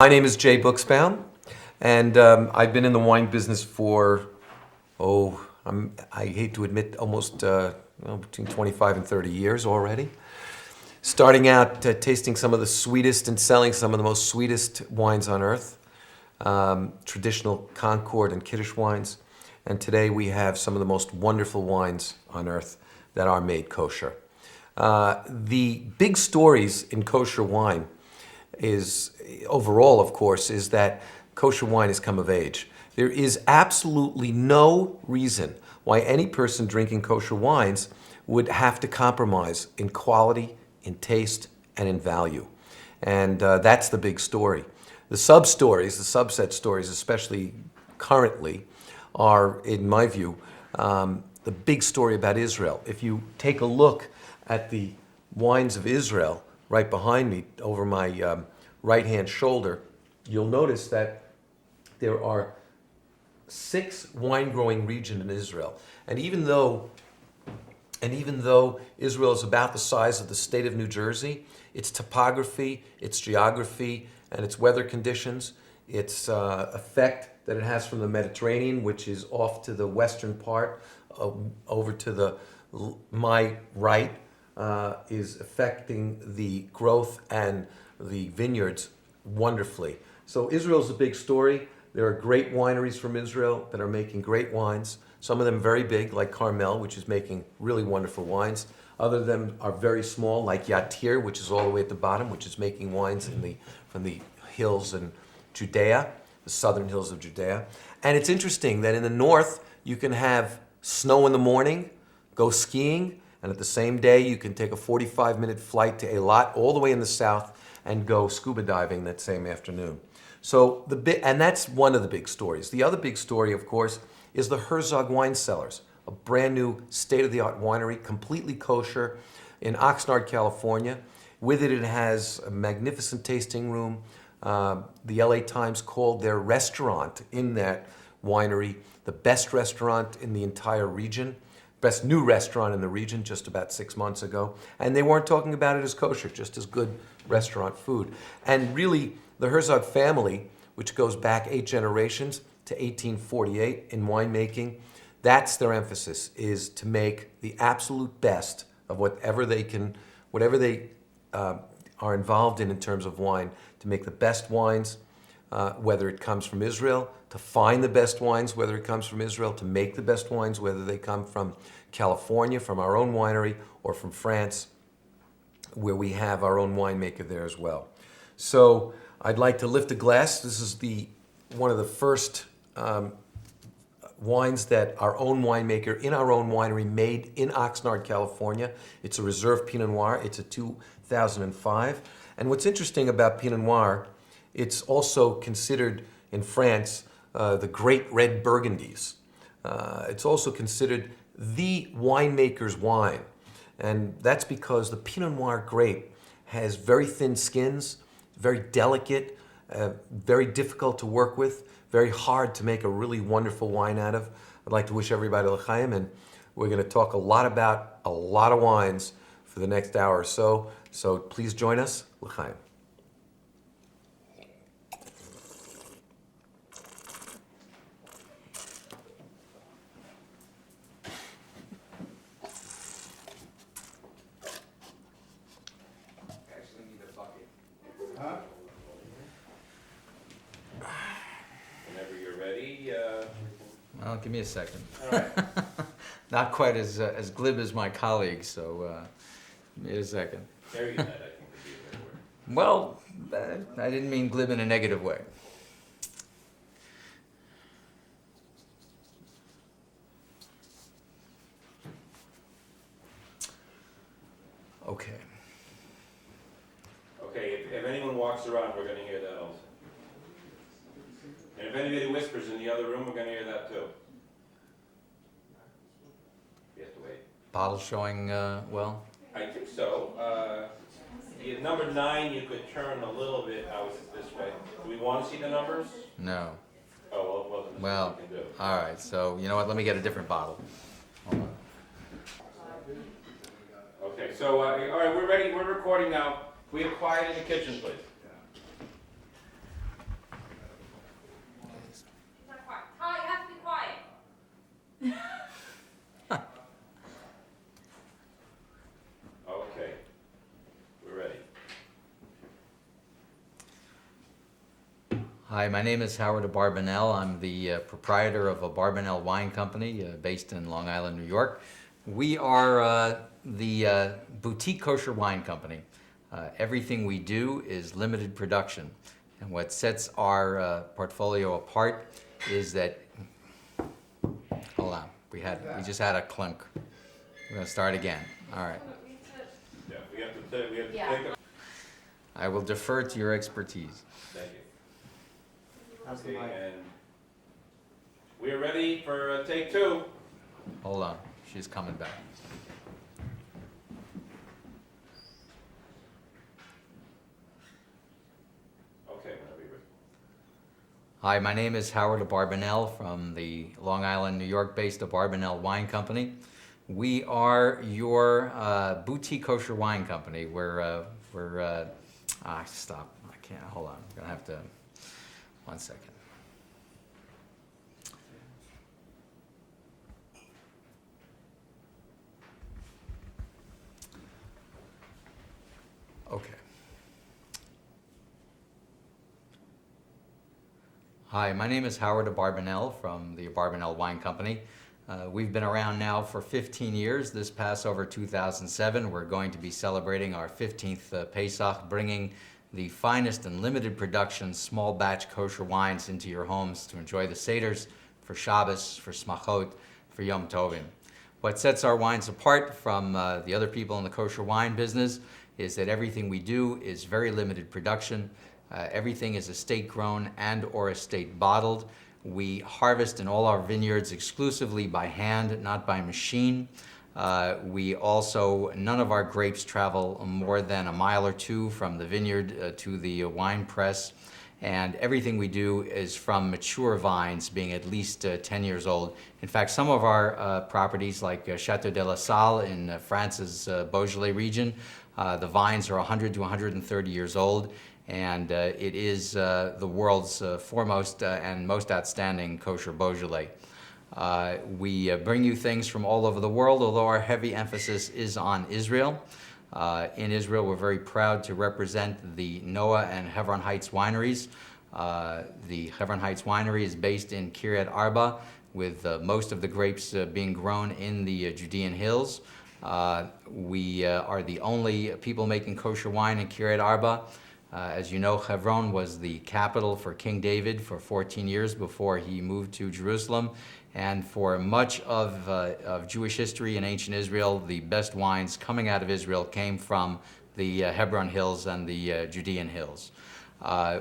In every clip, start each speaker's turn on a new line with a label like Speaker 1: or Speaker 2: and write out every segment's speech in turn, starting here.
Speaker 1: My name is Jay Buxbaum, and I've been in the wine business for, I hate to admit, almost between 25 and 30 years already. Starting out tasting some of the sweetest and selling some of the most sweetest wines on earth, traditional Concord and Kiddush wines. And today we have some of the most wonderful wines on earth that are made kosher. The big stories in kosher wine is, overall, of course, is that kosher wine has come of age. There is absolutely no reason why any person drinking kosher wines would have to compromise in quality, in taste, and in value. And that's the big story. The sub-stories, the subset stories, especially currently, are, in my view, the big story about Israel. If you take a look at the wines of Israel right behind me, over my right-hand shoulder, you'll notice that there are 6 wine-growing regions in Israel. And even though Israel is about the size of the state of New Jersey, its topography, its geography, and its weather conditions, its effect that it has from the Mediterranean, which is off to the western part, over to my right, is affecting the growth and the vineyards wonderfully. So Israel's a big story. There are great wineries from Israel that are making great wines. Some of them very big, like Carmel, which is making really wonderful wines. Other of them are very small, like Yatir, which is all the way at the bottom, which is making wines from the hills in Judea, the southern hills of Judea. And it's interesting that in the north, you can have snow in the morning, go skiing, and at the same day, you can take a 45-minute flight to Eilat, all the way in the south, and go scuba diving that same afternoon. So and that's one of the big stories. The other big story, of course, is the Herzog Wine Cellars, a brand new state-of-the-art winery, completely kosher, in Oxnard, California. With it, it has a magnificent tasting room. The LA Times called their restaurant in that winery the best restaurant in the entire region, best new restaurant in the region just about 6 months ago. And they weren't talking about it as kosher, just as good restaurant food. And really, the Herzog family, which goes back 8 generations to 1848 in winemaking, that's their emphasis, is to make the absolute best of whatever they are involved in terms of wine, to make the best wines, whether it comes from Israel, to find the best wines, whether it comes from Israel, to make the best wines, whether they come from California, from our own winery, or from France, where we have our own winemaker there as well. So I'd like to lift a glass. This is one of the first wines that our own winemaker in our own winery made in Oxnard, California. It's a reserve Pinot Noir. It's a 2005. And what's interesting about Pinot Noir, it's also considered in France the great red Burgundies. It's also considered the winemaker's wine. And that's because the Pinot Noir grape has very thin skins, very delicate, very difficult to work with, very hard to make a really wonderful wine out of. I'd like to wish everybody l'chaim, and we're going to talk a lot about a lot of wines for the next hour or so. So please join us. L'chaim.
Speaker 2: Well, give me a second.
Speaker 3: All right.
Speaker 2: Not quite as glib as my colleagues, so give me a second.
Speaker 3: Very good, I think, would be a good word.
Speaker 2: Well, I didn't mean glib in a negative way. Okay.
Speaker 3: Okay, if anyone walks around, we're going to hear that also. And if anybody whispers in the other room, we're going to hear that too. You have to wait.
Speaker 2: Bottle showing well?
Speaker 3: I think so. Number 9, you could turn a little bit out this way. Do we want to see the numbers?
Speaker 2: No.
Speaker 3: Oh, well, it wasn't.
Speaker 2: Well,
Speaker 3: We can do.
Speaker 2: all right. So you know what? Let me get a different bottle. Hold on.
Speaker 3: Okay, so all right, we're ready. We're recording now. Can we have quiet in the kitchen, please?
Speaker 2: Hi, my name is Howard Abarbanel. I'm the proprietor of Barbanel Wine Company based in Long Island, New York. We are the boutique kosher wine company. Everything we do is limited production. And what sets our portfolio apart is that, hold on, we just had a clunk. We're gonna start again. All right.
Speaker 3: Yeah, we have to take a,
Speaker 2: I will defer to your expertise.
Speaker 3: thank you. Okay, and we're ready for take two.
Speaker 2: Hold on, she's coming back.
Speaker 3: Okay, whenever you're ready.
Speaker 2: Hi, my name is Howard Abarbanel from the Long Island, New York-based Abarbanel Wine Company. We are your boutique kosher wine company. Stop. I can't. Hold on. I'm gonna have to. 1 second. Okay. Hi, my name is Howard Abarbanel from the Abarbanel Wine Company. We've been around now for 15 years. This Passover 2007, we're going to be celebrating our 15th Pesach, bringing the finest and limited production small batch kosher wines into your homes to enjoy the Seders, for Shabbos, for Smachot, for Yom Tovim. What sets our wines apart from the other people in the kosher wine business is that everything we do is very limited production. Everything is estate grown and or estate bottled. We harvest in all our vineyards exclusively by hand, not by machine. None of our grapes travel more than a mile or two from the vineyard to the wine press. And everything we do is from mature vines being at least 10 years old. In fact, some of our properties like Chateau de la Salle in France's Beaujolais region, the vines are 100 to 130 years old. And it is the world's foremost and most outstanding kosher Beaujolais. We bring you things from all over the world, although our heavy emphasis is on Israel. In Israel, we're very proud to represent the Noah and Hebron Heights wineries. The Hebron Heights winery is based in Kiryat Arba, with most of the grapes being grown in the Judean hills. We are the only people making kosher wine in Kiryat Arba. As you know, Hebron was the capital for King David for 14 years before he moved to Jerusalem. And for much of Jewish history in ancient Israel, the best wines coming out of Israel came from the Hebron Hills and the Judean Hills.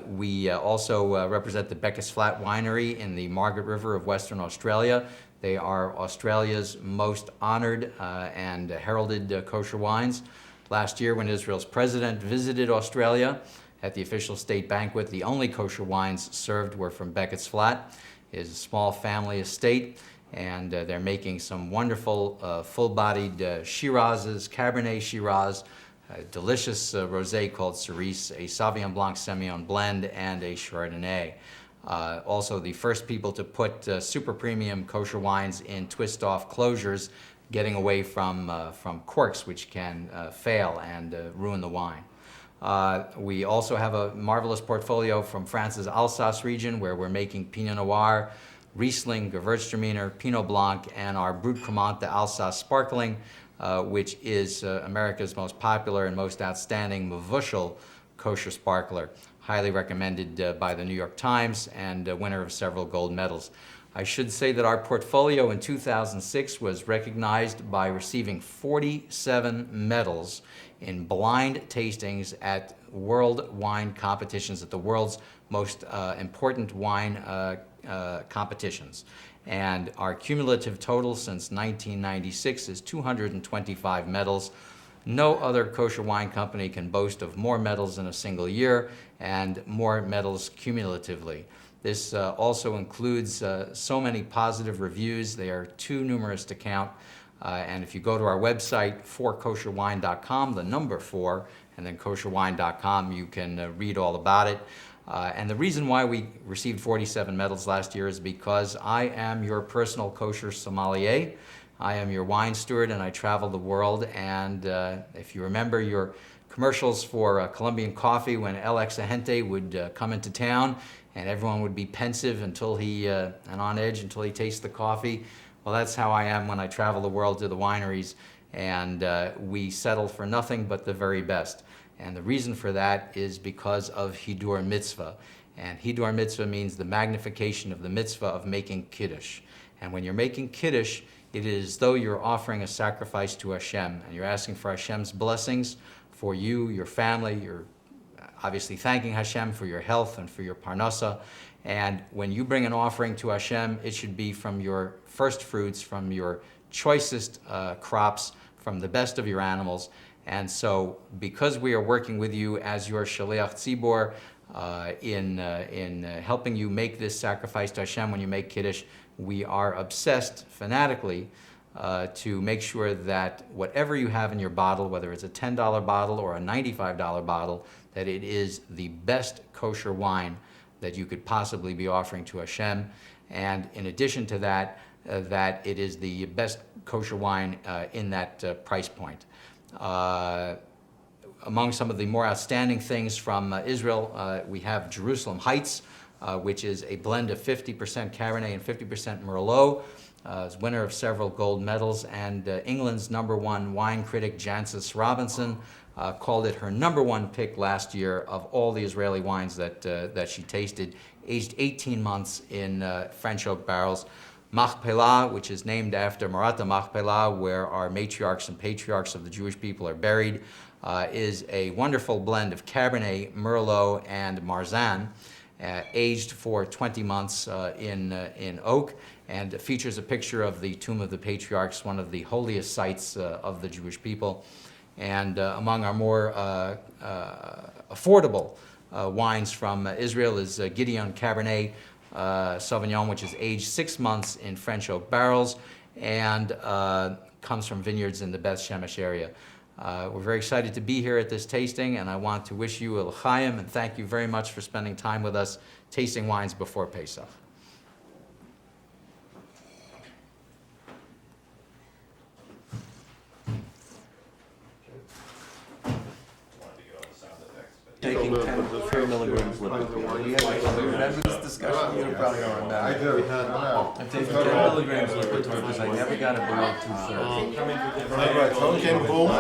Speaker 2: We also represent the Beckus Flat Winery in the Margaret River of Western Australia. They are Australia's most honored and heralded kosher wines. Last year, when Israel's president visited Australia at the official state banquet, the only kosher wines served were from Beckett's Flat. It is a small family estate, and they're making some wonderful full-bodied Shirazes, Cabernet Shiraz, a delicious rosé called Cerise, a Sauvignon Blanc Semillon blend, and a Chardonnay. Also, the first people to put super premium kosher wines in twist-off closures, getting away from corks, which can fail and ruin the wine. We also have a marvelous portfolio from France's Alsace region, where we're making Pinot Noir, Riesling, Gewürztraminer, Pinot Blanc, and our Brut Cremant de Alsace Sparkling, which is America's most popular and most outstanding Mevushal kosher sparkler, highly recommended by the New York Times and a winner of several gold medals. I should say that our portfolio in 2006 was recognized by receiving 47 medals in blind tastings at world wine competitions, at the world's most important wine competitions. And our cumulative total since 1996 is 225 medals. No other kosher wine company can boast of more medals in a single year and more medals cumulatively. This also includes so many positive reviews. They are too numerous to count. And if you go to our website, 4kosherwine.com, the number 4, and then kosherwine.com, you can read all about it. And the reason why we received 47 medals last year is because I am your personal kosher sommelier. I am your wine steward, and I travel the world. And if you remember your commercials for Colombian coffee when El Exagente would come into town, and everyone would be pensive until and on edge until he tastes the coffee. Well, that's how I am when I travel the world to the wineries, and we settle for nothing but the very best. And the reason for that is because of Hidur Mitzvah. And Hidur Mitzvah means the magnification of the mitzvah of making Kiddush. And when you're making Kiddush, it is as though you're offering a sacrifice to Hashem, and you're asking for Hashem's blessings for you, your family. You're obviously thanking Hashem for your health and for your parnasa. And when you bring an offering to Hashem, it should be from your first fruits, from your choicest crops, from the best of your animals. And so, because we are working with you as your Shaliach Tzibor in helping you make this sacrifice to Hashem when you make Kiddush, we are obsessed fanatically to make sure that whatever you have in your bottle, whether it's a $10 bottle or a $95 bottle, that it is the best kosher wine that you could possibly be offering to Hashem. And in addition to that, that it is the best kosher wine in that price point. Among some of the more outstanding things from Israel, we have Jerusalem Heights, which is a blend of 50% Cabernet and 50% Merlot. It's winner of several gold medals, and England's #1 wine critic, Jancis Robinson, called it her #1 pick last year of all the Israeli wines that she tasted, aged 18 months in French oak barrels. Machpelah, which is named after Marata Machpelah, where our matriarchs and patriarchs of the Jewish people are buried, is a wonderful blend of Cabernet, Merlot, and Marsanne, aged for 20 months in oak, and features a picture of the Tomb of the Patriarchs, one of the holiest sites of the Jewish people. And among our more affordable wines from Israel is Gideon Cabernet Sauvignon, which is aged 6 months in French oak barrels and comes from vineyards in the Beth Shemesh area. We're very excited to be here at this tasting, and I want to wish you El Chaim and thank you very much for spending time with us tasting wines before Pesach.
Speaker 1: Taking 3 milligrams liquid. Remember this discussion? You probably don't remember.
Speaker 4: I do.
Speaker 1: I'm taking 10 milligrams liquid because I never got it below 230.
Speaker 4: I came home.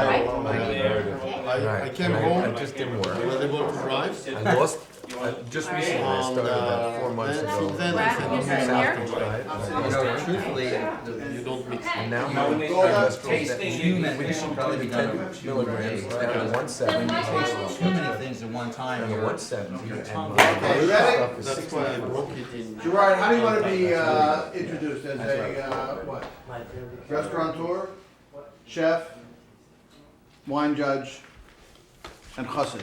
Speaker 4: I came home.
Speaker 1: It just didn't work.
Speaker 4: I was able to drive.
Speaker 1: I lost, just recently, I started about 4 months ago.
Speaker 4: Then I said,
Speaker 1: South Beach diet.
Speaker 2: Truthfully,
Speaker 4: you don't mix.
Speaker 1: And now
Speaker 3: Now, when
Speaker 1: my
Speaker 3: they start
Speaker 1: cholesterol
Speaker 3: tasting,
Speaker 2: human should probably be done
Speaker 1: 10 milligrams down to 170.
Speaker 2: too many things at one time.
Speaker 1: And
Speaker 2: You're
Speaker 1: 170. And
Speaker 5: Okay, you ready?
Speaker 1: stuff is
Speaker 4: That's
Speaker 1: 60.
Speaker 4: why I broke it in.
Speaker 5: Gerard, how do you want to be introduced? As a, what? Restaurateur, chef, wine judge, and chassid.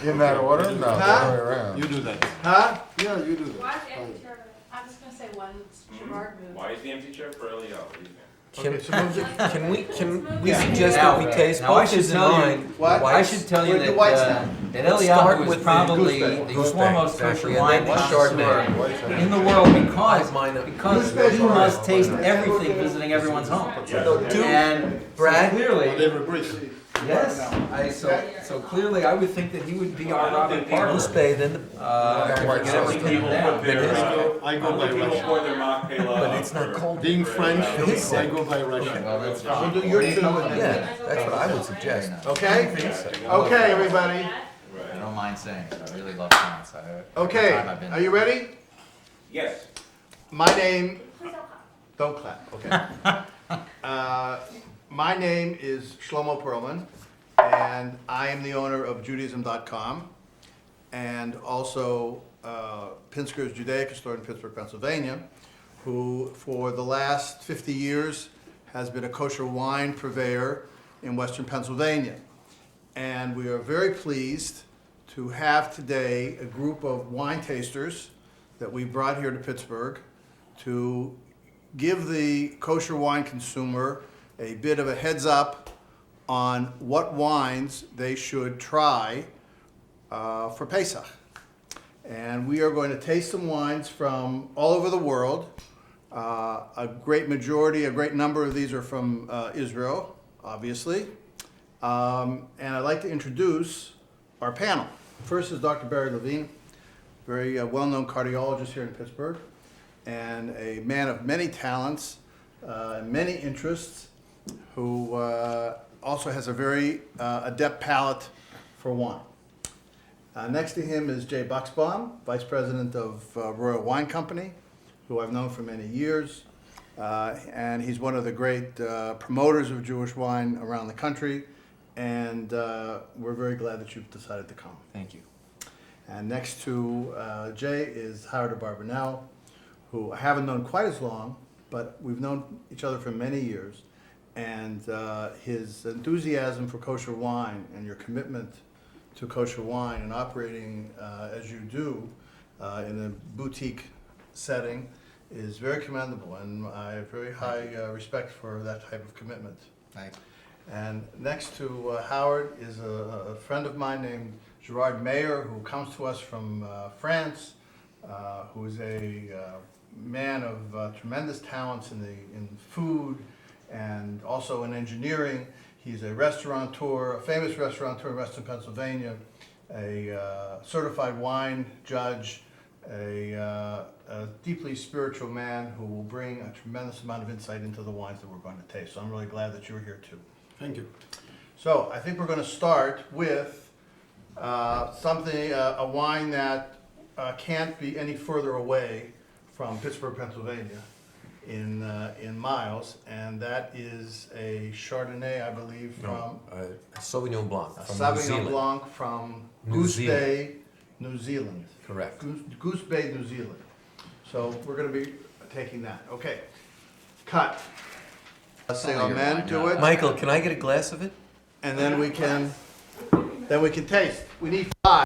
Speaker 4: In that order? No, the
Speaker 5: Huh?
Speaker 4: other way around.
Speaker 5: You do that. Huh?
Speaker 4: Yeah, you do that.
Speaker 6: Why is the empty chair? I was gonna say one Gerard move.
Speaker 3: Why is the empty chair for Elio? What do you think?
Speaker 1: Can we suggest that we taste
Speaker 2: Now, I
Speaker 1: both
Speaker 2: should
Speaker 1: his and
Speaker 2: tell you-
Speaker 1: mine?
Speaker 5: What?
Speaker 2: I should tell you
Speaker 5: Where'd the
Speaker 2: that,
Speaker 5: whites now?
Speaker 2: that
Speaker 1: Start
Speaker 2: Eliyahu
Speaker 1: with
Speaker 2: is
Speaker 1: the
Speaker 2: probably
Speaker 5: gooseberry.
Speaker 2: the
Speaker 1: Gooseberry,
Speaker 2: foremost kosher
Speaker 1: exactly, and
Speaker 2: wine
Speaker 1: then
Speaker 2: connoisseur
Speaker 1: Chardonnay.
Speaker 2: in the world because
Speaker 1: Mine up.
Speaker 2: he must taste everything visiting everyone's home. And
Speaker 1: Brad?
Speaker 2: so clearly,
Speaker 4: Whatever breaks.
Speaker 2: yes, so clearly I would think that he would be our Robert Parker.
Speaker 1: Uspay, then the,
Speaker 2: Get everything down.
Speaker 4: I go by
Speaker 3: People
Speaker 4: Russian.
Speaker 3: pour their Machpelah.
Speaker 1: but it's not cold.
Speaker 4: Being French,
Speaker 1: His
Speaker 4: I go by Russian.
Speaker 2: Well, that's
Speaker 5: We'll do your two.
Speaker 1: Yeah, that's what I would suggest.
Speaker 5: Okay? Okay, everybody.
Speaker 2: I don't mind saying it. I really love France.
Speaker 5: Okay, are you ready?
Speaker 3: Yes.
Speaker 5: My name, don't clap, okay. My name is Shlomo Perlman, and I am the owner of Judaism.com, and also Pinsker's Judaica store in Pittsburgh, Pennsylvania, who for the last 50 years has been a kosher wine purveyor in Western Pennsylvania. And we are very pleased to have today a group of wine tasters that we brought here to Pittsburgh to give the kosher wine consumer a bit of a heads up on what wines they should try for Pesach. And we are going to taste some wines from all over the world. A great majority, a great number of these are from Israel, obviously. And I'd like to introduce our panel. First is Dr. Barry Levine, very well-known cardiologist here in Pittsburgh, and a man of many talents, many interests, who also has a very adept palate for wine. Next to him is Jay Bucksbaum, Vice President of Royal Wine Company, who I've known for many years. And he's one of the great promoters of Jewish wine around the country. And we're very glad that you've decided to come.
Speaker 2: Thank you.
Speaker 5: And next to Jay is Howard Abarbanel, who I haven't known quite as long, but we've known each other for many years. And his enthusiasm for kosher wine and your commitment to kosher wine and operating as you do in a boutique setting is very commendable, and I have very high respect for that type of commitment.
Speaker 2: Thank you.
Speaker 5: And next to Howard is a friend of mine named Gerard Mayer, who comes to us from France, who is a man of tremendous talents in food and also in engineering. He's a restaurateur, a famous restaurateur in Western Pennsylvania, a certified wine judge, a deeply spiritual man who will bring a tremendous amount of insight into the wines that we're going to taste. So I'm really glad that you're here too.
Speaker 4: Thank you.
Speaker 5: So I think we're going to start with a wine that can't be any further away from Pittsburgh, Pennsylvania, in miles, and that is a Chardonnay, I believe, from
Speaker 1: Sauvignon Blanc
Speaker 5: a
Speaker 1: from New
Speaker 5: Sauvignon
Speaker 1: Zealand.
Speaker 5: Blanc from
Speaker 1: New
Speaker 5: Goose
Speaker 1: Zealand.
Speaker 5: Bay, New Zealand.
Speaker 1: Correct.
Speaker 5: Goose Bay, New Zealand. So we're going to be taking that. Okay, cut. Let's say
Speaker 2: Only your
Speaker 5: amen
Speaker 2: wine,
Speaker 5: to
Speaker 2: yeah.
Speaker 5: it,
Speaker 1: Michael, can I get a glass of it?
Speaker 5: and then we can taste. We need 5.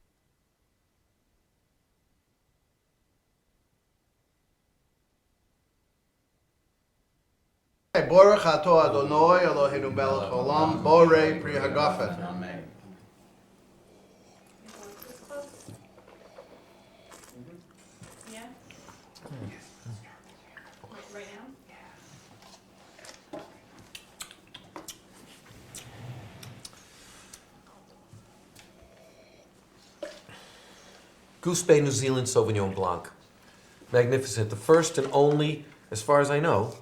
Speaker 5: Baruch atah Adonai Eloheinu melech haolam borei pri hagafen.
Speaker 2: Amen.
Speaker 6: This close? Yeah? Like right now?
Speaker 1: Goose Bay, New Zealand Sauvignon Blanc. Magnificent. The first and only, as far as I know,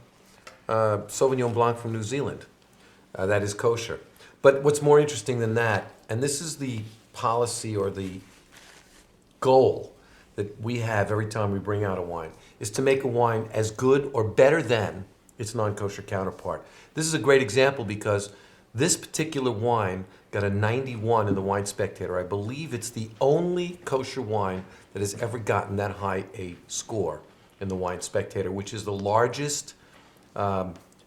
Speaker 1: Sauvignon Blanc from New Zealand. That is kosher. But what's more interesting than that, and this is the policy or the goal that we have every time we bring out a wine, is to make a wine as good or better than its non-kosher counterpart. This is a great example because this particular wine got a 91 in the Wine Spectator. I believe it's the only kosher wine that has ever gotten that high a score in the Wine Spectator, which is the largest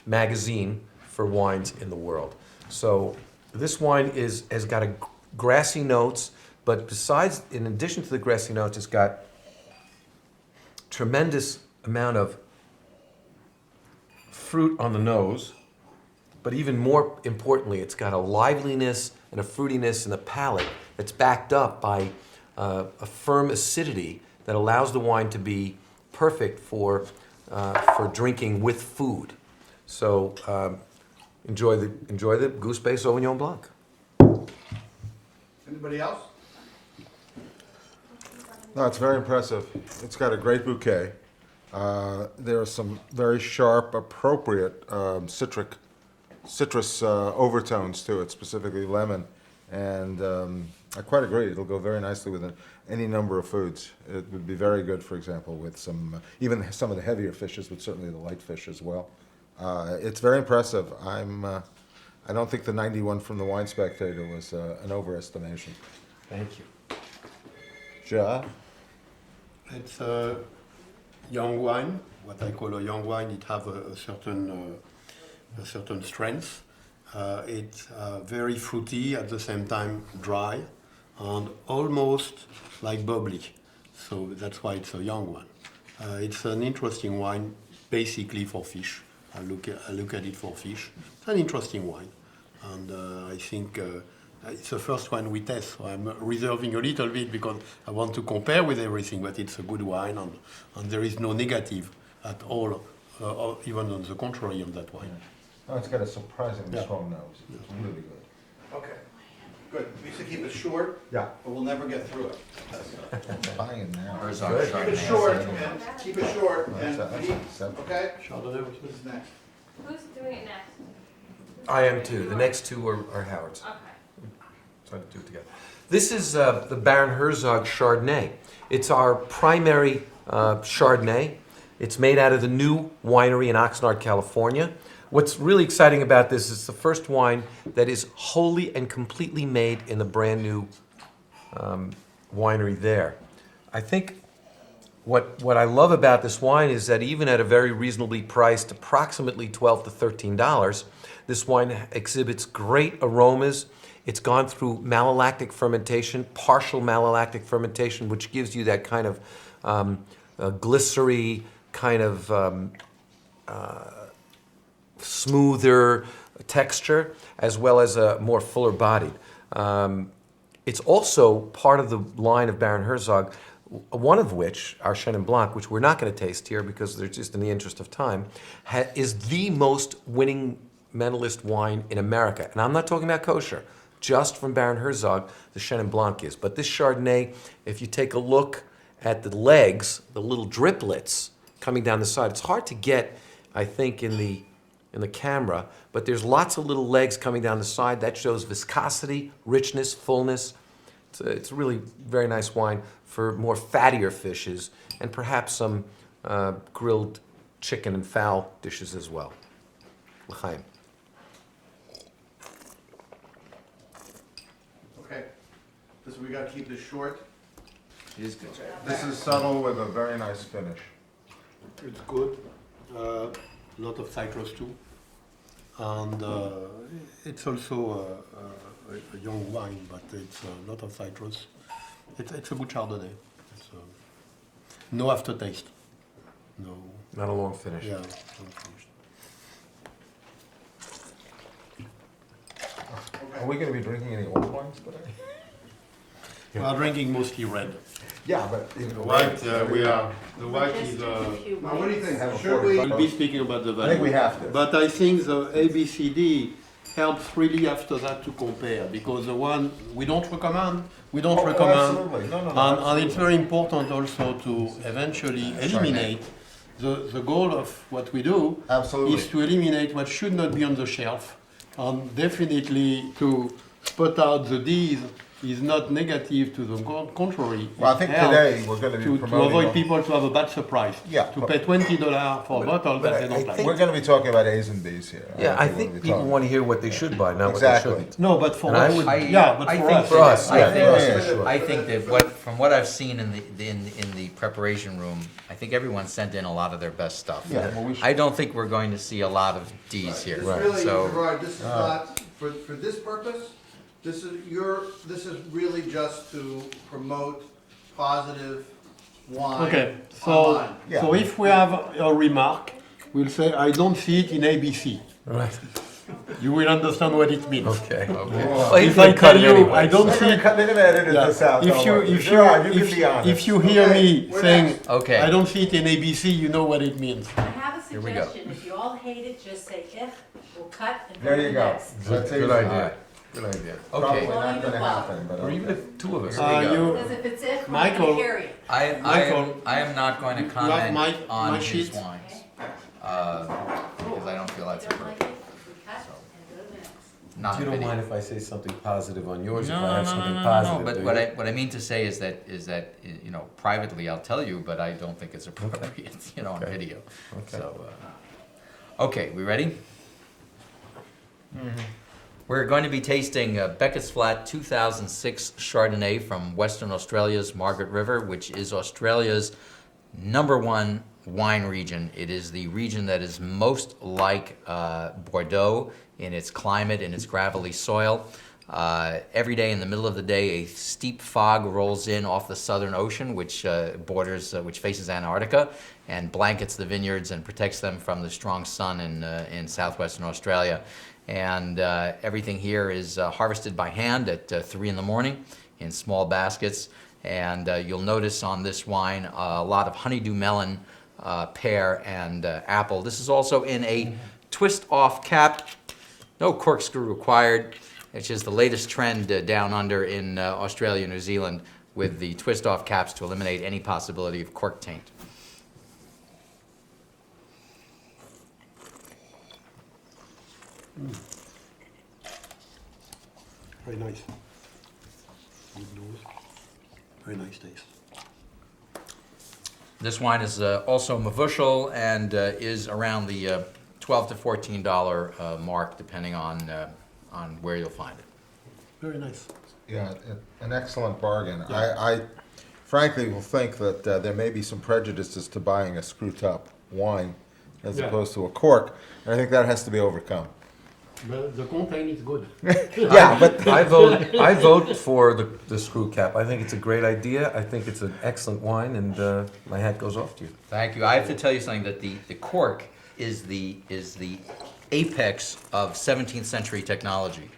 Speaker 1: magazine for wines in the world. So this wine has got a grassy notes, but besides, in addition to the grassy notes, it's got tremendous amount of fruit on the nose, but even more importantly, it's got a liveliness and a fruitiness in the palate that's backed up by a firm acidity that allows the wine to be perfect for drinking with food. So enjoy the Goose Bay Sauvignon Blanc.
Speaker 5: Anybody else?
Speaker 4: No, it's very impressive. It's got a great bouquet. There are some very sharp, appropriate citrus overtones to it, specifically lemon. And I quite agree. It'll go very nicely with any number of foods. It would be very good, for example, with even some of the heavier fishes, but certainly the light fish as well. It's very impressive. I don't think the 91 from the Wine Spectator was an overestimation.
Speaker 1: Thank you.
Speaker 4: Ja?
Speaker 7: It's a young wine, what I call a young wine. It has a certain strength. It's very fruity, at the same time dry, and almost like bubbly. So that's why it's a young one. It's an interesting wine, basically for fish. I look at it for fish. It's an interesting wine, and I think it's the first one we test. So I'm reserving a little bit because I want to compare with everything. But it's a good wine, and there is no negative at all, or even on the contrary of that wine.
Speaker 4: Oh, it's got a surprisingly
Speaker 7: Yeah.
Speaker 4: strong nose. It's really good.
Speaker 5: Okay, good. We used to keep it short,
Speaker 4: Yeah.
Speaker 5: but we'll never get through it.
Speaker 4: Buying now.
Speaker 2: Herzog
Speaker 1: Good.
Speaker 5: Keep it
Speaker 2: Chardonnay.
Speaker 5: short and keep it short and eat,
Speaker 4: Seven.
Speaker 5: okay?
Speaker 7: Chardonnay, which
Speaker 5: This
Speaker 7: is
Speaker 5: is next.
Speaker 6: Who's doing it next?
Speaker 1: I am too. The next two are Howard's.
Speaker 6: Okay.
Speaker 1: Try to do it together. This is the Baron Herzog Chardonnay. It's our primary Chardonnay. It's made out of the new winery in Oxnard, California. What's really exciting about this is the first wine that is wholly and completely made in the brand new winery there. I think what I love about this wine is that even at a very reasonably priced, approximately $12 to $13, this wine exhibits great aromas. It's gone through malolactic fermentation, partial malolactic fermentation, which gives you that kind of glycery, kind of smoother texture, as well as a more fuller bodied. It's also part of the line of Baron Herzog, one of which, our Chenin Blanc, which we're not going to taste here because they're just in the interest of time, is the most winning medalist wine in America. And I'm not talking about kosher, just from Baron Herzog, the Chenin Blanc is. But this Chardonnay, if you take a look at the legs, the little driplets coming down the side, it's hard to get, I think, in the camera, but there's lots of little legs coming down the side. That shows viscosity, richness, fullness. It's a really very nice wine for more fattier fishes and perhaps some grilled chicken and fowl dishes as well. L'chaim.
Speaker 5: Okay. This, we gotta keep this short.
Speaker 2: It is good.
Speaker 4: This is subtle with a very nice finish.
Speaker 7: it's good. A lot of citrus too. And it's also a young wine, but it's a lot of citrus. It's a good Chardonnay. It's, no aftertaste. No.
Speaker 1: Not a long finish.
Speaker 7: Yeah. Unfinished.
Speaker 4: Are we going to be drinking any old wines today?
Speaker 7: We are drinking mostly red.
Speaker 4: Yeah, but even
Speaker 7: The white, the white is.
Speaker 5: Now, what do you think?
Speaker 4: Have a
Speaker 5: Should we?
Speaker 7: We'll be speaking about the
Speaker 4: I
Speaker 7: value.
Speaker 4: think we have to.
Speaker 7: But I think the ABCD helps really after that to compare, because the one we don't recommend,
Speaker 4: Oh, absolutely. No,
Speaker 7: and it's very important also to eventually eliminate. The goal of what we do
Speaker 4: Absolutely.
Speaker 7: is to eliminate what should not be on the shelf, and definitely to spot out the D's is not negative, to the contrary.
Speaker 4: Well, I
Speaker 7: it
Speaker 4: think
Speaker 7: helps
Speaker 4: today we're going to be
Speaker 7: to
Speaker 4: promoting.
Speaker 7: avoid people to have a bad surprise.
Speaker 4: Yeah,
Speaker 7: To
Speaker 4: but-
Speaker 7: pay $20 for a bottle
Speaker 1: but
Speaker 7: that they
Speaker 1: I
Speaker 7: don't like.
Speaker 1: think-
Speaker 4: We're going to be talking about A's and B's here.
Speaker 1: Yeah, I
Speaker 4: we're
Speaker 1: think
Speaker 4: gonna be
Speaker 1: people
Speaker 4: talking-
Speaker 1: want to hear what they should buy, not
Speaker 4: Exactly.
Speaker 1: what they shouldn't.
Speaker 7: No, but for
Speaker 1: And I
Speaker 7: us,
Speaker 1: would-
Speaker 7: yeah, but
Speaker 2: I
Speaker 7: for
Speaker 2: think
Speaker 7: us.
Speaker 1: For us,
Speaker 2: I
Speaker 1: yeah,
Speaker 2: think,
Speaker 1: for us, yeah, sure.
Speaker 2: I think that from what I've seen in the preparation room, I think everyone sent in a lot of their best stuff.
Speaker 4: Yeah, well, we should-
Speaker 2: I don't think we're going to see a lot of D's here.
Speaker 5: It's really,
Speaker 2: So
Speaker 5: Gerard, this is not, for this purpose, this is really just to promote positive wine
Speaker 7: Okay, so,
Speaker 5: online.
Speaker 4: Yeah.
Speaker 7: so if we have a remark, we'll say, I don't see it in ABC.
Speaker 1: Right.
Speaker 7: You will understand what it means.
Speaker 1: Okay.
Speaker 2: Okay.
Speaker 1: Well, he's
Speaker 7: If I
Speaker 1: gonna cut
Speaker 7: tell
Speaker 1: it
Speaker 7: you,
Speaker 1: anyway,
Speaker 7: I don't
Speaker 1: so-
Speaker 7: see it.
Speaker 4: They're going to edit
Speaker 7: Yeah.
Speaker 4: this out. don't
Speaker 7: If you,
Speaker 4: worry.
Speaker 7: if
Speaker 4: Gerard,
Speaker 7: you,
Speaker 4: can be honest.
Speaker 7: if you hear
Speaker 5: Okay,
Speaker 7: me
Speaker 5: we're
Speaker 7: saying,
Speaker 5: next.
Speaker 2: Okay.
Speaker 7: I don't see it in ABC, you know what it means.
Speaker 8: I have a
Speaker 2: Here we go.
Speaker 8: suggestion, if you all hate it, just say ich, we'll cut and
Speaker 4: There
Speaker 8: go to
Speaker 4: you
Speaker 8: the
Speaker 4: go.
Speaker 8: next.
Speaker 4: That's
Speaker 1: Good
Speaker 4: easy.
Speaker 1: idea. Good idea.
Speaker 4: Probably
Speaker 2: Okay.
Speaker 4: not going to happen, but
Speaker 1: Or even
Speaker 4: okay.
Speaker 1: if two of us.
Speaker 2: Here we go.
Speaker 8: Because if it's ich, we're
Speaker 7: Michael.
Speaker 8: gonna carry it.
Speaker 7: Michael,
Speaker 2: I am not going to
Speaker 7: have
Speaker 2: comment
Speaker 7: my
Speaker 2: on his
Speaker 7: sheet?
Speaker 2: wines. Because I don't feel that's
Speaker 8: If you don't like
Speaker 2: appropriate.
Speaker 8: it, we cut and go to the next.
Speaker 2: Not
Speaker 1: You
Speaker 2: in
Speaker 1: don't
Speaker 2: video.
Speaker 1: mind if I say something positive on yours
Speaker 2: No,
Speaker 1: if
Speaker 2: no,
Speaker 1: I have
Speaker 2: no,
Speaker 1: something
Speaker 2: no, no,
Speaker 1: positive?
Speaker 2: no, but
Speaker 1: do
Speaker 2: what
Speaker 1: you?
Speaker 2: what I mean to say is that, you know, privately I'll tell you, but I don't think it's appropriate, you know, on
Speaker 1: Okay.
Speaker 2: video.
Speaker 1: Okay.
Speaker 2: So, okay, we ready? We're going to be tasting Beckett's Flat 2006 Chardonnay from Western Australia's Margaret River, which is Australia's #1 wine region. It is the region that is most like Bordeaux in its climate, in its gravelly soil. Every day in the middle of the day, a steep fog rolls in off the Southern Ocean, which which faces Antarctica, and blankets the vineyards and protects them from the strong sun in southwestern Australia. And everything here is harvested by hand at 3 in the morning in small baskets. And you'll notice on this wine a lot of honeydew melon, pear, and apple. This is also in a twist-off cap, no corkscrew required. which is the latest trend down under in Australia and New Zealand with the twist-off caps to eliminate any possibility of cork taint.
Speaker 7: Very nice. Good nose. Very nice taste.
Speaker 2: This wine is also Mavushal and is around the $12 to $14 mark, depending on where you'll find it.
Speaker 7: Very nice.
Speaker 4: Yeah, an excellent bargain. I frankly will think that there may be some prejudices to buying a screw-top wine as
Speaker 7: Yeah.
Speaker 4: opposed to a cork, and I think that has to be overcome.
Speaker 7: But the content is good.
Speaker 4: Yeah, but
Speaker 1: I vote for the screw cap. I think it's a great idea. I think it's an excellent wine, and my hat goes off to you.
Speaker 2: Thank you. I have to tell you something, that the cork is the apex of 17th century technology.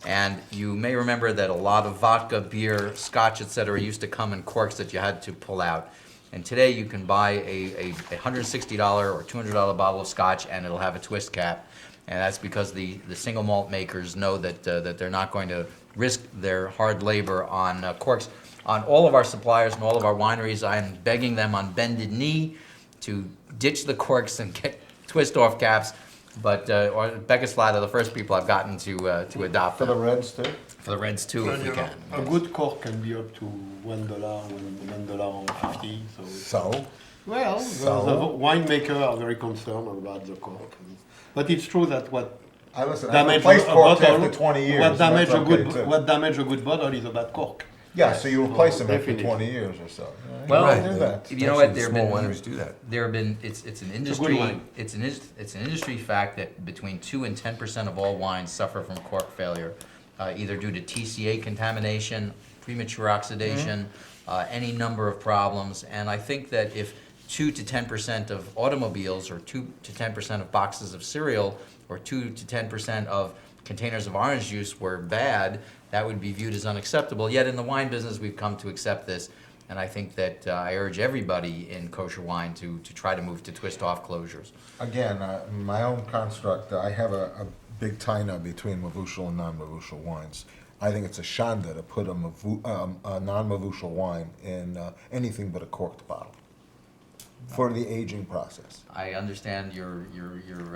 Speaker 2: And you may remember that a lot of vodka, beer, scotch, etc. used to come in corks that you had to pull out. And today you can buy a $160 or $200 bottle of scotch and it'll have a twist cap. And that's because the single malt makers know that they're not going to risk their hard labor on corks. On all of our suppliers and all of our wineries, I'm begging them on bended knee to ditch the corks and get twist-off caps. But Becca's Flat are the first people I've gotten to adopt
Speaker 4: for the
Speaker 2: them.
Speaker 4: Reds too?
Speaker 2: For the Reds too, if we can.
Speaker 7: A good cork can be up to $1.50.
Speaker 4: So?
Speaker 7: Well, the winemakers are very concerned about the cork. But it's true that what
Speaker 4: I listen. I
Speaker 7: damage
Speaker 4: replaced
Speaker 7: a
Speaker 4: corks
Speaker 7: bottle,
Speaker 4: after 20 years.
Speaker 7: what damage
Speaker 4: That's
Speaker 7: a
Speaker 4: okay,
Speaker 7: good
Speaker 4: too.
Speaker 7: what damage a good bottle is a bad cork.
Speaker 4: Yeah, so you replace them after
Speaker 7: Definitely.
Speaker 4: 20 years or so.
Speaker 2: Well,
Speaker 1: Right.
Speaker 4: Do that.
Speaker 2: You know what?
Speaker 1: Actually,
Speaker 2: There
Speaker 1: small
Speaker 2: have been
Speaker 1: wineries do that.
Speaker 2: There have been. It's an
Speaker 7: good
Speaker 2: industry.
Speaker 7: wine.
Speaker 2: It's an industry fact that between 2 and 10% of all wines suffer from cork failure, either due to TCA contamination, premature oxidation, any number of problems. And I think that if 2 to 10% of automobiles, or 2 to 10% of boxes of cereal, or 2 to 10% of containers of orange juice were bad, that would be viewed as unacceptable. Yet in the wine business, we've come to accept this. And I think that I urge everybody in kosher wine to try to move to twist-off closures.
Speaker 4: Again, my own construct, I have a big taina between mavushal and non-mavushal wines. I think it's a shanda to put a non-mavushal wine in anything but a corked bottle for the aging process.
Speaker 2: I understand your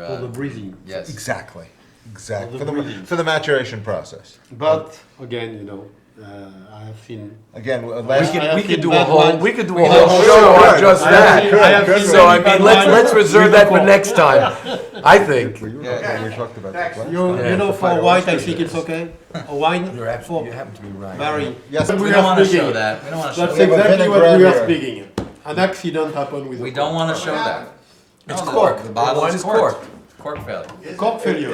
Speaker 7: For the breathing.
Speaker 2: yes.
Speaker 4: Exactly. Exactly.
Speaker 7: For the breathing.
Speaker 4: For the maturation process.
Speaker 7: But again, I have seen.
Speaker 4: Again,
Speaker 2: We
Speaker 4: last
Speaker 2: could do a
Speaker 7: bad
Speaker 2: whole
Speaker 7: wines.
Speaker 2: we could do a
Speaker 7: We
Speaker 2: whole
Speaker 7: have
Speaker 2: show
Speaker 4: seen-
Speaker 2: on just
Speaker 7: I have
Speaker 2: that.
Speaker 7: seen- I have seen
Speaker 2: So I
Speaker 7: many
Speaker 2: mean,
Speaker 7: bad
Speaker 2: let's
Speaker 7: wines
Speaker 2: reserve
Speaker 7: with
Speaker 2: that
Speaker 7: the
Speaker 2: for
Speaker 7: cork.
Speaker 2: next time. I think.
Speaker 4: we talked about that last
Speaker 7: You
Speaker 4: time.
Speaker 7: know, for
Speaker 1: Fire
Speaker 7: white, I
Speaker 1: oysters
Speaker 7: think
Speaker 1: is-
Speaker 7: it's okay. A wine
Speaker 1: You
Speaker 7: for
Speaker 1: happen to be right.
Speaker 7: Barry.
Speaker 4: Yes,
Speaker 2: We
Speaker 7: We
Speaker 2: don't
Speaker 7: are
Speaker 2: want to
Speaker 7: speaking.
Speaker 2: show that. We don't want to show
Speaker 7: That's
Speaker 4: We have a
Speaker 7: exactly what
Speaker 4: vinaigrette
Speaker 7: we are
Speaker 4: here.
Speaker 7: speaking. An accident happened with
Speaker 2: We
Speaker 7: the
Speaker 2: don't
Speaker 7: cork.
Speaker 2: want to show that.
Speaker 1: It's
Speaker 2: No,
Speaker 1: cork.
Speaker 2: The bottle
Speaker 1: Wine
Speaker 2: is
Speaker 1: is
Speaker 2: cork. Cork failure.
Speaker 7: Cork failure.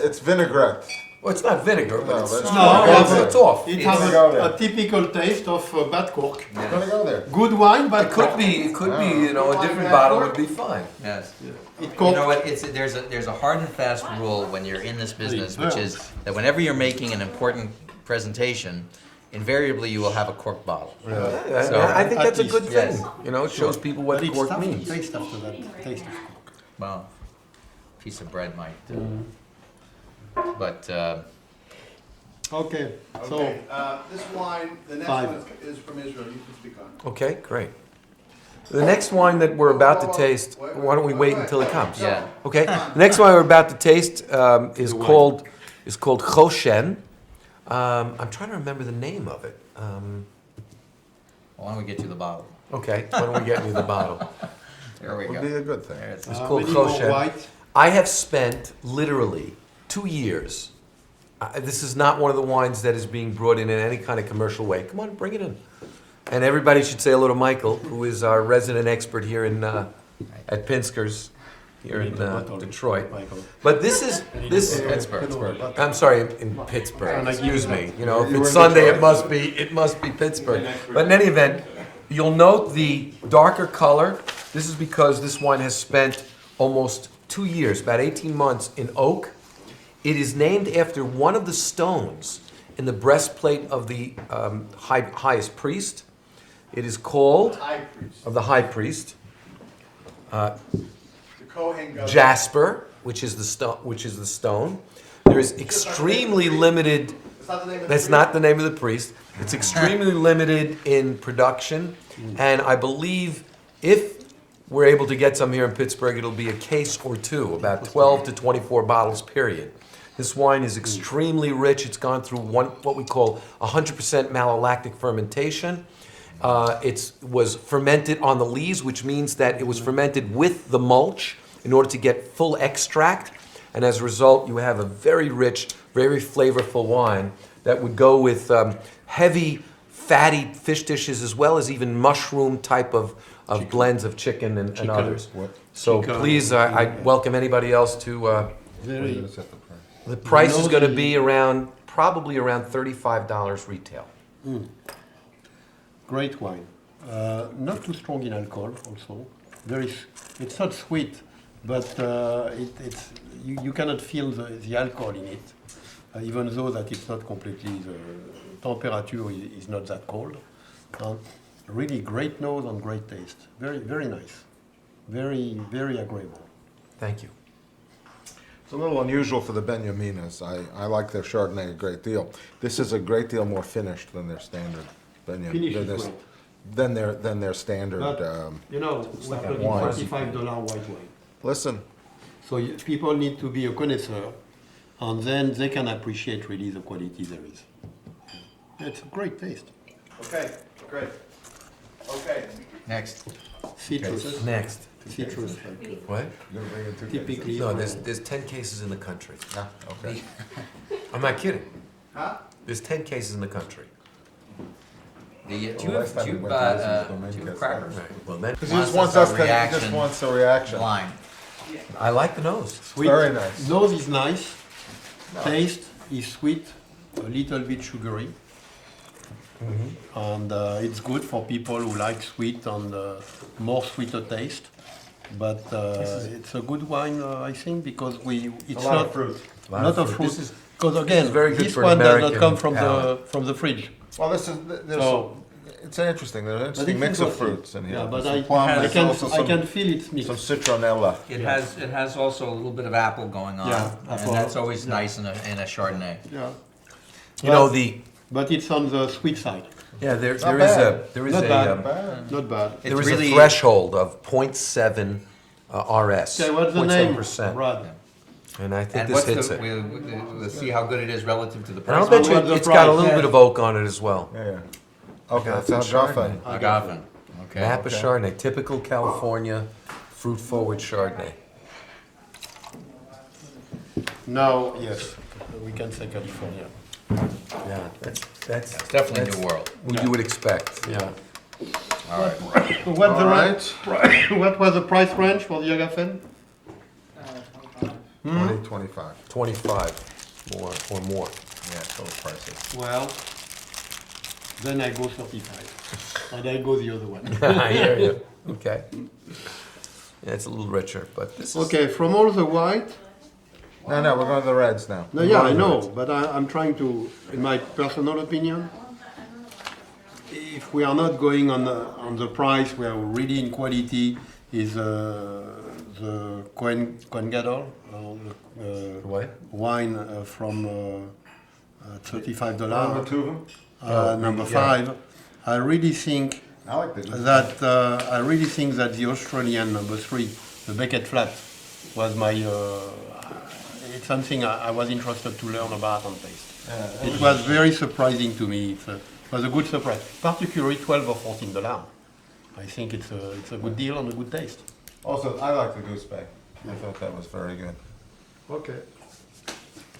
Speaker 4: It's vinaigrette.
Speaker 1: Well, it's not vinegar, but
Speaker 4: No,
Speaker 1: it's,
Speaker 4: that's
Speaker 1: it's off.
Speaker 7: It
Speaker 2: It's
Speaker 7: has
Speaker 4: gonna go
Speaker 7: a
Speaker 4: there.
Speaker 7: typical taste of bad cork.
Speaker 4: It's gonna go there.
Speaker 7: Good wine, bad
Speaker 1: It could
Speaker 7: cork.
Speaker 1: be, a different bottle would be fine.
Speaker 2: Yes.
Speaker 7: It
Speaker 2: You
Speaker 7: cork.
Speaker 2: know what? There's a hard and fast rule when you're in this business, which is that whenever you're making an important presentation, invariably you will have a cork bottle. So-
Speaker 1: I think that's a
Speaker 7: At
Speaker 1: good
Speaker 7: least,
Speaker 1: thing.
Speaker 2: yes.
Speaker 1: You know, it shows people what
Speaker 7: But it's
Speaker 1: cork
Speaker 7: tough
Speaker 1: means.
Speaker 7: to taste after that. Taste of cork.
Speaker 2: Well, piece of bread might. But
Speaker 7: Okay, so
Speaker 5: Okay, this wine, the next
Speaker 7: Five.
Speaker 5: one is from Israel, you can speak on it.
Speaker 1: Okay, great. The next wine that we're about to taste, why don't we wait until he comes?
Speaker 2: yeah,
Speaker 1: Okay, the next wine we're about to taste is called Choshen. I'm trying to remember the name of it.
Speaker 2: why don't we get to the bottle?
Speaker 1: Okay, why don't we get you the bottle?
Speaker 2: There we
Speaker 4: Would
Speaker 2: go.
Speaker 4: be a good thing.
Speaker 2: There it is.
Speaker 1: It's called
Speaker 7: many more
Speaker 1: Choshen.
Speaker 7: white.
Speaker 1: I have spent literally 2 years. This is not one of the wines that is being brought in any kind of commercial way. Come on, bring it in. And everybody should say hello to Michael, who is our resident expert here in at Pinsker's here in Detroit.
Speaker 7: Michael.
Speaker 1: But this is
Speaker 2: Pittsburgh.
Speaker 1: I'm sorry, in Pittsburgh. Excuse me. You know, if
Speaker 4: You were
Speaker 1: it's
Speaker 4: in
Speaker 1: Sunday,
Speaker 4: Detroit.
Speaker 1: it must be Pittsburgh. But in any event, you'll note the darker color. This is because this wine has spent almost 2 years, about 18 months in oak. It is named after one of the stones in the breastplate of the highest priest. It is called
Speaker 5: High priest,
Speaker 1: of the high priest.
Speaker 5: the Kohen
Speaker 1: Jasper, which is the stone. There is extremely limited
Speaker 5: It's not the name of the
Speaker 1: That's not the name of the priest. It's extremely limited in production, and I believe if we're able to get some here in Pittsburgh, it'll be a case or two, about 12 to 24 bottles, period. This wine is extremely rich. It's gone through what we call 100% malolactic fermentation. It was fermented on the lees, which means that it was fermented with the mulch in order to get full extract. And as a result, you have a very rich, very flavorful wine that would go with heavy, fatty fish dishes, as well as even mushroom type of blends of chicken and others. So
Speaker 7: Chicken.
Speaker 1: please, I welcome anybody else to.
Speaker 7: Very.
Speaker 1: The price is
Speaker 7: know
Speaker 1: going to
Speaker 7: the-
Speaker 1: be probably around $35 retail.
Speaker 7: Great wine. Not too strong in alcohol also. It's not sweet, but you cannot feel the alcohol in it, even though that it's not completely, the temperature is not that cold. Really great nose and great taste. Very, very nice. Very, very agreeable.
Speaker 1: Thank you.
Speaker 4: It's a little unusual for the Benyaminas. I like their Chardonnay a great deal. This is a great deal more finished than their standard
Speaker 7: Finish is great.
Speaker 4: than their standard.
Speaker 7: But, you know, we're talking
Speaker 4: wine.
Speaker 7: $45 white wine.
Speaker 4: Listen,
Speaker 7: So people need to be a connoisseur, and then they can appreciate really the quality there is. It's a great taste.
Speaker 5: Okay, great. Okay.
Speaker 2: Next.
Speaker 7: Citrus.
Speaker 1: Next.
Speaker 7: Citrus.
Speaker 1: What?
Speaker 7: Typically.
Speaker 1: No, there's 10 cases in the country.
Speaker 4: ah, okay.
Speaker 1: I'm not kidding.
Speaker 5: Huh?
Speaker 1: There's 10 cases in the country.
Speaker 2: Do you
Speaker 4: Well, last time we went to this was Dominicus.
Speaker 2: crackers?
Speaker 1: Right. Well, then
Speaker 4: Because he
Speaker 2: Wants
Speaker 4: just wants
Speaker 2: us
Speaker 4: us
Speaker 2: a
Speaker 4: to, he
Speaker 2: reaction.
Speaker 4: just wants a reaction.
Speaker 2: Line.
Speaker 1: I like the nose.
Speaker 7: Sweet.
Speaker 4: Very nice.
Speaker 7: Nose is nice. Taste is sweet, a little bit sugary. And it's good for people who like sweet and more sweeter taste. But it's a good wine, I think, because it's
Speaker 4: A lot
Speaker 7: not
Speaker 4: of fruit.
Speaker 7: lot of fruit.
Speaker 1: This is
Speaker 7: Because again,
Speaker 1: is very good
Speaker 7: this
Speaker 1: for an
Speaker 7: one does not
Speaker 1: American
Speaker 7: come
Speaker 1: palate.
Speaker 7: from the fridge.
Speaker 4: Well, this is
Speaker 7: So-
Speaker 4: it's interesting. There's an
Speaker 7: But
Speaker 4: interesting
Speaker 7: this
Speaker 4: mix
Speaker 7: is
Speaker 4: of
Speaker 7: what-
Speaker 4: fruits in here.
Speaker 7: Yeah, but
Speaker 4: Some
Speaker 7: I
Speaker 4: plum, there's
Speaker 7: can
Speaker 4: also
Speaker 7: I can feel it's mixed.
Speaker 4: some citronella.
Speaker 2: It has also a little bit of apple going on,
Speaker 7: Yeah,
Speaker 2: and
Speaker 7: apple.
Speaker 2: that's always nice in a Chardonnay.
Speaker 7: Yeah.
Speaker 1: You know
Speaker 7: But it's on the sweet side.
Speaker 1: there is
Speaker 7: Not
Speaker 1: a
Speaker 7: bad. Not bad.
Speaker 1: there is
Speaker 2: really-
Speaker 1: a threshold of 0.7 RS.
Speaker 7: Okay, what's the name?
Speaker 1: 0.7%.
Speaker 7: Brad.
Speaker 1: And I think
Speaker 2: And
Speaker 1: this
Speaker 2: what's
Speaker 1: hits
Speaker 2: the,
Speaker 1: it.
Speaker 2: we'll see how good it is relative to the
Speaker 1: And I'll
Speaker 2: price.
Speaker 1: bet you
Speaker 7: What's the
Speaker 1: it's got a
Speaker 7: price?
Speaker 1: little
Speaker 7: Yeah.
Speaker 1: bit of oak on it as well.
Speaker 4: Yeah. Okay, that's
Speaker 1: Agaven
Speaker 4: Agafen.
Speaker 2: Agaven. Okay.
Speaker 1: Napa
Speaker 4: Okay.
Speaker 1: Chardonnay, typical California fruit-forward Chardonnay.
Speaker 7: Now, yes, we can say California.
Speaker 1: Yeah, that's
Speaker 2: It's definitely New World.
Speaker 1: what you would expect. Yeah.
Speaker 2: All right.
Speaker 7: What's
Speaker 4: All
Speaker 7: the
Speaker 4: right.
Speaker 7: what was the price range for the Agafen?
Speaker 4: 25.
Speaker 1: 25 more or more.
Speaker 4: Yeah, total prices.
Speaker 7: Well, then I go 35, and I go the other one.
Speaker 1: I hear you. Okay. Yeah, it's a little richer, but this is
Speaker 7: Okay, from all the white.
Speaker 4: No, we're going to the reds now.
Speaker 7: No, yeah, I know, but I'm trying to, in my personal opinion, if we are not going on the price, we are really in quality, is the Cohen Gadol,
Speaker 1: what?
Speaker 7: wine from $35.
Speaker 4: Number two of them?
Speaker 7: Number
Speaker 1: yeah.
Speaker 7: 5. I really think
Speaker 4: I like this.
Speaker 7: that the Australian number 3, the Beckett Flat, was my. It's something I was interested to learn about and taste. It was very surprising to me. It was a good surprise, particularly $12 or $14. I think it's a good deal and a good taste.
Speaker 4: Also, I like the Goose Bay. I thought that was very good.
Speaker 7: Okay.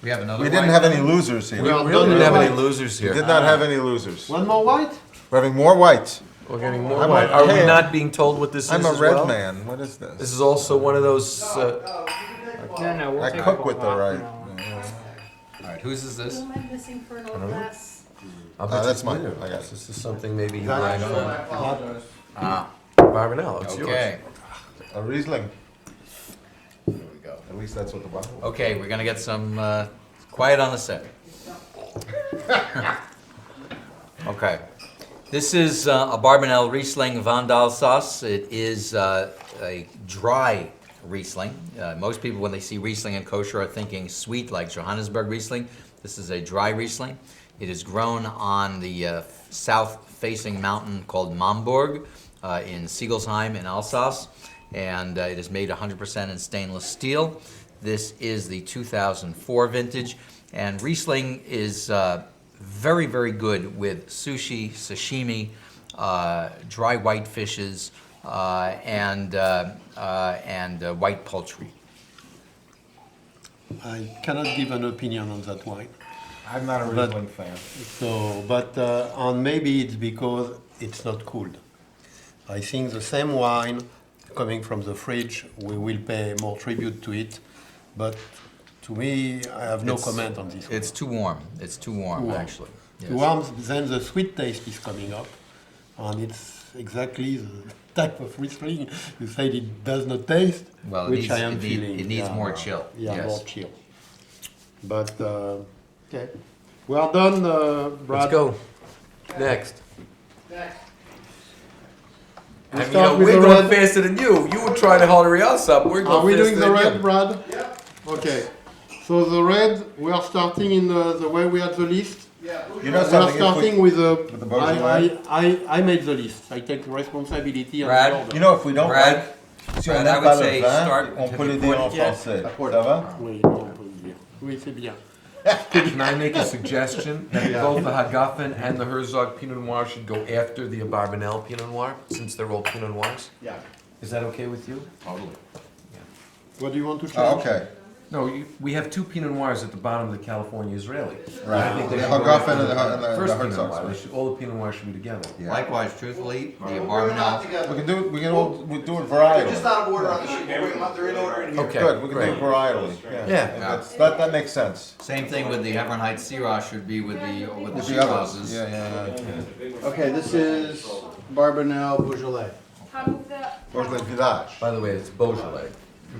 Speaker 2: We have another
Speaker 4: We didn't
Speaker 2: wine
Speaker 4: have
Speaker 2: now?
Speaker 4: any losers here.
Speaker 7: We are
Speaker 1: We
Speaker 7: done
Speaker 1: don't
Speaker 7: with
Speaker 1: have
Speaker 7: the
Speaker 1: any
Speaker 7: white.
Speaker 1: losers
Speaker 4: We
Speaker 1: here.
Speaker 4: did not have any losers.
Speaker 7: One more white?
Speaker 4: We're having more whites.
Speaker 1: We're getting more
Speaker 4: I'm
Speaker 1: white.
Speaker 4: a-
Speaker 1: Are we
Speaker 4: hey,
Speaker 1: not being told what this
Speaker 4: I'm
Speaker 1: is
Speaker 4: a
Speaker 1: as
Speaker 4: red
Speaker 1: well?
Speaker 4: man. What is
Speaker 1: This
Speaker 4: this?
Speaker 1: is also one of those.
Speaker 8: No, we'll
Speaker 4: I
Speaker 8: take
Speaker 4: cook
Speaker 8: a
Speaker 4: with the
Speaker 8: while.
Speaker 4: right.
Speaker 2: All right, whose is this?
Speaker 6: Who am I missing for an old glass?
Speaker 1: I'll bet
Speaker 4: That's
Speaker 1: it's
Speaker 4: mine.
Speaker 1: new.
Speaker 4: I got it.
Speaker 1: This is something maybe you
Speaker 7: That's-
Speaker 1: might know.
Speaker 2: Ah,
Speaker 1: Barbanel, it's yours.
Speaker 2: okay.
Speaker 4: A Riesling.
Speaker 2: Here we go.
Speaker 4: At least that's what the bottle.
Speaker 2: Okay, we're gonna get some quiet on the set. Okay, this is a Barbanel Riesling Vandal sauce. It is a dry Riesling. Most people, when they see Riesling and kosher, are thinking sweet like Johannesburg Riesling. This is a dry Riesling. It is grown on the south-facing mountain called Mamburg in Siegelsheim in Alsace, and it is made 100% in stainless steel. This is the 2004 vintage, and Riesling is very, very good with sushi, sashimi, dry white fishes, and white poultry.
Speaker 7: I cannot give an opinion on that wine.
Speaker 4: I'm not a
Speaker 7: But-
Speaker 4: Riesling fan.
Speaker 7: So, but and maybe it's because it's not cooled. I think the same wine coming from the fridge, we will pay more tribute to it. But to me, I have no comment on this one.
Speaker 2: It's too warm. It's too warm,
Speaker 7: Too warm.
Speaker 2: actually. Yes.
Speaker 7: Too warm, then the sweet taste is coming up, and it's exactly the type of Riesling you said it does not taste,
Speaker 2: Well,
Speaker 7: which I am
Speaker 2: it
Speaker 7: feeling.
Speaker 2: needs
Speaker 7: yeah.
Speaker 2: more chill.
Speaker 7: Yeah,
Speaker 2: Yes.
Speaker 7: more chill. But okay, well done, Brad.
Speaker 1: Let's go. Next.
Speaker 7: We
Speaker 1: I mean,
Speaker 7: start with
Speaker 1: we're
Speaker 7: the
Speaker 1: going
Speaker 7: red.
Speaker 1: faster than you. You were trying to hurry us up. We're going
Speaker 7: Are we
Speaker 1: faster
Speaker 7: doing the
Speaker 1: than
Speaker 7: red,
Speaker 1: you.
Speaker 7: Brad? Yeah. Okay. So the red, we are starting in the way we had the list.
Speaker 4: You know
Speaker 7: We are
Speaker 4: something?
Speaker 7: starting with the.
Speaker 4: the Beaujolais?
Speaker 7: I made the list. I take responsibility. on
Speaker 2: Brad?
Speaker 7: the order.
Speaker 4: You know, if we don't
Speaker 2: Brad?
Speaker 4: like, si on
Speaker 2: Brad, I
Speaker 4: n'aime
Speaker 2: would
Speaker 4: pas le
Speaker 2: say
Speaker 4: vin,
Speaker 2: start
Speaker 4: on
Speaker 2: to
Speaker 4: peut le
Speaker 2: the
Speaker 4: dire en
Speaker 7: point.
Speaker 4: français.
Speaker 7: Yes.
Speaker 4: Ça va?
Speaker 7: Oui, non, on peut le dire. Oui, c'est bien.
Speaker 1: Can I make a suggestion that both the Hagafen and the Herzog Pinot Noir should go after the Abarbanel Pinot Noir, since they're all Pinot Noirs?
Speaker 5: Yeah.
Speaker 1: Is that okay with you?
Speaker 2: Totally.
Speaker 7: What do you want to change?
Speaker 4: Oh, okay.
Speaker 1: No, we have two Pinot Noirs at the bottom of the California Israeli.
Speaker 4: Right.
Speaker 1: I think they
Speaker 4: The
Speaker 1: should go
Speaker 4: Hagafen
Speaker 1: after
Speaker 4: and the
Speaker 1: first Pinot
Speaker 4: Herzog.
Speaker 1: Noir. All the Pinot Noirs should be together.
Speaker 4: Yeah.
Speaker 2: Likewise, truthfully, the
Speaker 5: We're not
Speaker 2: Barbanel.
Speaker 5: together.
Speaker 4: We can do it, we can all, we do it
Speaker 5: They're
Speaker 4: varietally.
Speaker 5: just out of order on the sheet. They're in order in here.
Speaker 1: Okay,
Speaker 4: Good, we can do it
Speaker 1: great.
Speaker 4: varietally.
Speaker 1: Yeah.
Speaker 4: That makes sense.
Speaker 2: Same thing with the Hebronite Syrah should be with the
Speaker 4: With
Speaker 2: sheep
Speaker 4: the others.
Speaker 2: houses.
Speaker 4: Yeah.
Speaker 5: Okay, this is Barbanel Beaujolais.
Speaker 6: How move that?
Speaker 4: Beaujolais Village.
Speaker 1: By the way, it's Beaujolais.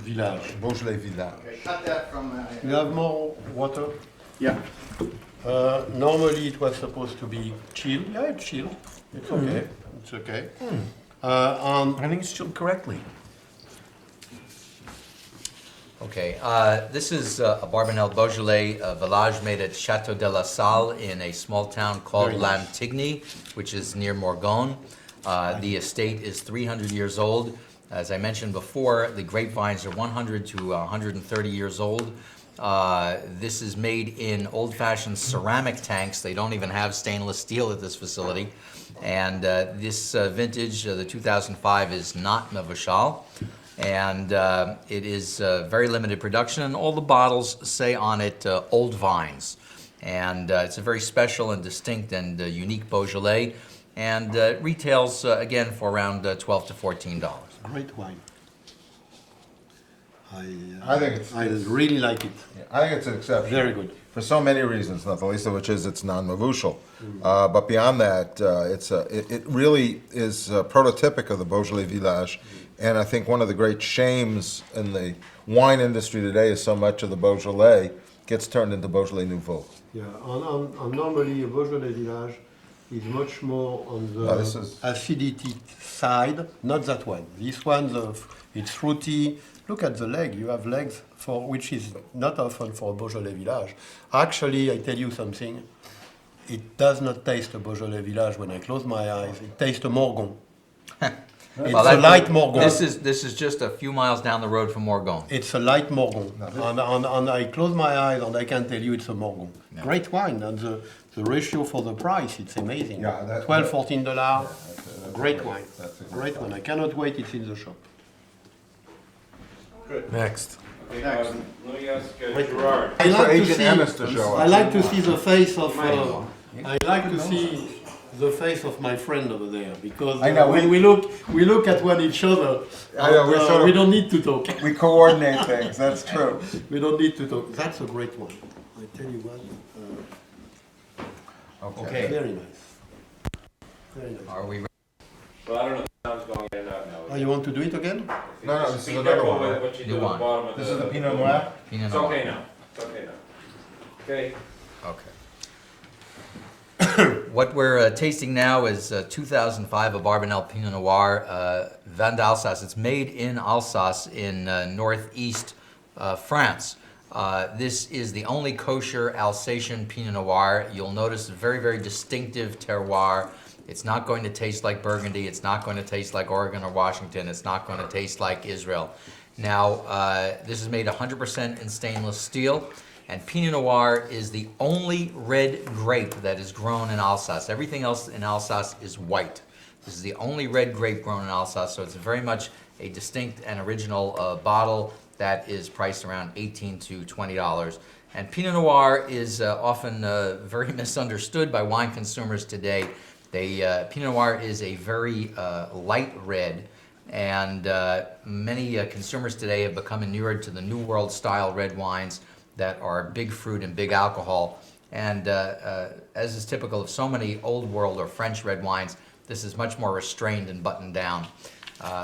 Speaker 7: Village.
Speaker 4: Beaujolais Village.
Speaker 5: Okay, cut that from.
Speaker 7: You have more water?
Speaker 5: Yeah.
Speaker 7: Normally it was supposed to be chill. Yeah, it's chill. It's okay. It's okay.
Speaker 1: I think it's chilled correctly.
Speaker 2: Okay, this is a Barbanel Beaujolais village made at Chateau de la Salle in a small town called
Speaker 7: Very nice.
Speaker 2: Lantigny, which is near Morgon. The estate is 300 years old. As I mentioned before, the grapevines are 100 to 130 years old. This is made in old-fashioned ceramic tanks. They don't even have stainless steel at this facility. And this vintage, the 2005, is not Novachal. And it is very limited production, and all the bottles say on it Old Vines. And it's a very special and distinct and unique Beaujolais, and retails, again, for around $12 to $14.
Speaker 7: Great wine.
Speaker 4: I think it's,
Speaker 7: I really like it.
Speaker 4: I think it's an exception.
Speaker 7: Very good.
Speaker 4: For so many reasons, not the least of which is it's non-mavushal. But beyond that, it really is prototypic of the Beaujolais Village. And I think one of the great shames in the wine industry today is so much of the Beaujolais gets turned into Beaujolais Nouveau.
Speaker 7: Yeah, and normally a Beaujolais Village is much more on the
Speaker 4: this is-
Speaker 7: acidity side, not that one. This one, it's fruity. Look at the leg. You have legs for which is not often for a Beaujolais Village. Actually, I tell you something. It does not taste a Beaujolais Village when I close my eyes. It tastes a Morgon. It's
Speaker 2: Well,
Speaker 7: a
Speaker 2: that-
Speaker 7: light Morgon.
Speaker 2: This is just a few miles down the road from Morgon.
Speaker 7: It's a light Morgon. And I close my eyes and I can tell you it's a Morgon.
Speaker 2: Yeah.
Speaker 7: Great wine. And the ratio for the price, it's amazing.
Speaker 4: Yeah, that-
Speaker 7: $12, $14. Great wine.
Speaker 4: That's a
Speaker 7: Great one. I cannot wait. It's in the shop.
Speaker 1: Next.
Speaker 3: Okay, let me ask Gerard.
Speaker 7: I like to
Speaker 4: Agent
Speaker 7: see.
Speaker 4: Ennis to show
Speaker 7: I
Speaker 4: up.
Speaker 7: like to see the face of. I like to see the face of my friend over there because
Speaker 4: I know,
Speaker 7: when we look at one each other.
Speaker 4: I know, we sort of-
Speaker 7: we don't need to talk.
Speaker 4: We coordinate things, that's true.
Speaker 7: We don't need to talk. That's a great one. I tell you what.
Speaker 2: Okay.
Speaker 7: Very nice. Very nice.
Speaker 2: Are we ready?
Speaker 3: Well, I don't know if the sound's going in and out now.
Speaker 7: Oh, you want to do it again?
Speaker 4: No, this is
Speaker 3: Be
Speaker 4: another
Speaker 3: careful
Speaker 4: one,
Speaker 3: with
Speaker 4: right?
Speaker 3: what you do
Speaker 2: New
Speaker 3: at the
Speaker 2: one.
Speaker 3: bottom of the.
Speaker 4: This is the Pinot Noir?
Speaker 2: Pinot
Speaker 3: It's
Speaker 2: Noir.
Speaker 3: okay now. It's okay now. Okay.
Speaker 2: Okay. What we're tasting now is 2005 Abarbanel Pinot Noir, Vin d'Alsace. It's made in Alsace in northeast France. This is the only kosher Alsatian Pinot Noir. You'll notice a very, very distinctive terroir. It's not going to taste like Burgundy. It's not going to taste like Oregon or Washington. It's not going to taste like Israel. Now, this is made 100% in stainless steel, and Pinot Noir is the only red grape that is grown in Alsace. Everything else in Alsace is white. This is the only red grape grown in Alsace, so it's very much a distinct and original bottle that is priced around $18 to $20. And Pinot Noir is often very misunderstood by wine consumers today. Pinot Noir is a very light red, and many consumers today have become inured to the New World style red wines that are big fruit and big alcohol. And as is typical of so many old world or French red wines, this is much more restrained and buttoned down.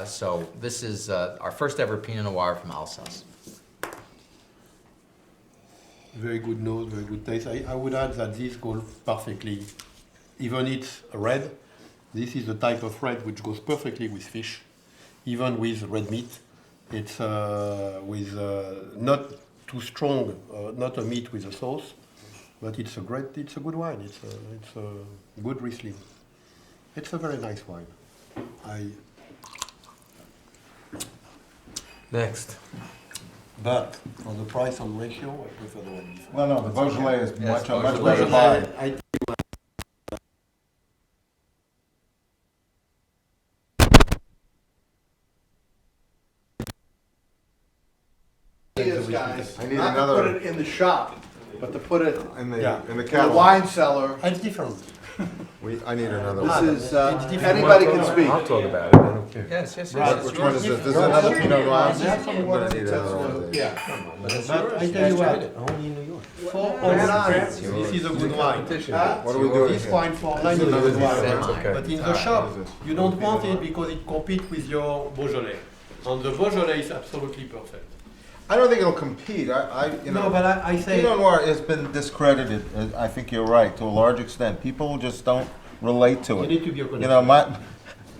Speaker 2: So this is our first ever Pinot Noir from Alsace.
Speaker 7: Very good nose, very good taste. I would add that this goes perfectly, even it's red, this is the type of red which goes perfectly with fish, even with red meat. It's with not too strong, not a meat with a sauce, but it's a good wine. It's a good Riesling. It's a very nice wine.
Speaker 1: Next.
Speaker 7: But for the price and ratio, I prefer the one before.
Speaker 4: Well, no, the Beaujolais is much
Speaker 2: Beaujolais.
Speaker 4: better buy.
Speaker 7: I
Speaker 5: Is, guys,
Speaker 4: I need
Speaker 5: not to
Speaker 4: another-
Speaker 5: put it in the shop, but to put it
Speaker 4: In the
Speaker 7: Yeah.
Speaker 4: in the
Speaker 5: in the
Speaker 4: catalog.
Speaker 5: wine cellar.
Speaker 7: It's different.
Speaker 4: I need another
Speaker 5: This
Speaker 4: one.
Speaker 5: is,
Speaker 7: It's different.
Speaker 5: anybody can speak.
Speaker 1: I'll talk about it, I don't care.
Speaker 2: Yes, yes,
Speaker 7: Right.
Speaker 4: Which one is this? This is
Speaker 7: Yours.
Speaker 4: another Pinot Noir?
Speaker 7: Yes,
Speaker 4: I'm gonna need another one of these.
Speaker 5: Yeah.
Speaker 7: But I tell you what,
Speaker 1: Only in New York.
Speaker 7: for online, this is a good wine.
Speaker 4: What are we doing
Speaker 7: This
Speaker 4: here?
Speaker 7: wine for online is a good wine.
Speaker 1: Okay.
Speaker 7: But in the shop, you don't want it because it competes with your Beaujolais. And the Beaujolais is absolutely perfect.
Speaker 4: I don't think it'll compete. You know.
Speaker 7: No, but I say,
Speaker 4: Pinot Noir has been discredited. I think you're right to a large extent. People just don't relate to
Speaker 7: you
Speaker 4: it.
Speaker 7: need to be a
Speaker 4: You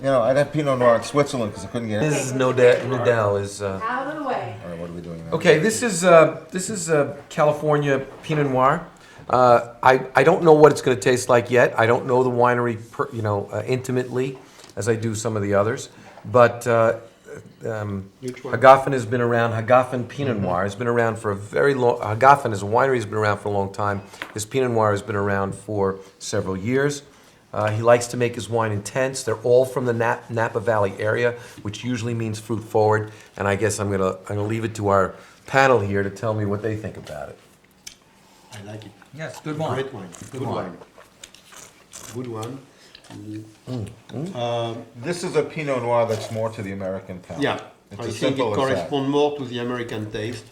Speaker 4: know, I'd have Pinot Noir in Switzerland because I couldn't get it.
Speaker 1: This is Nudel is.
Speaker 6: Out of the way.
Speaker 4: All right, what are we doing now?
Speaker 1: Okay, this is California Pinot Noir. I don't know what it's going to taste like yet. I don't know the winery intimately as I do some of the others, but
Speaker 7: which one?
Speaker 1: Hagafen has been around. Hagafen Pinot Noir has been around for a very long. Hagafen as a winery has been around for a long time. This Pinot Noir has been around for several years. He likes to make his wine intense. They're all from the Napa Valley area, which usually means fruit forward. And I guess I'm gonna leave it to our panel here to tell me what they think about it.
Speaker 7: I like it.
Speaker 2: Yes, good wine.
Speaker 7: Great wine. Good wine. Good one.
Speaker 4: This is a Pinot Noir that's more to the American palate.
Speaker 7: Yeah,
Speaker 4: It's
Speaker 7: I
Speaker 4: as
Speaker 7: think
Speaker 4: simple
Speaker 7: it
Speaker 4: as that.
Speaker 7: corresponds more to the American taste.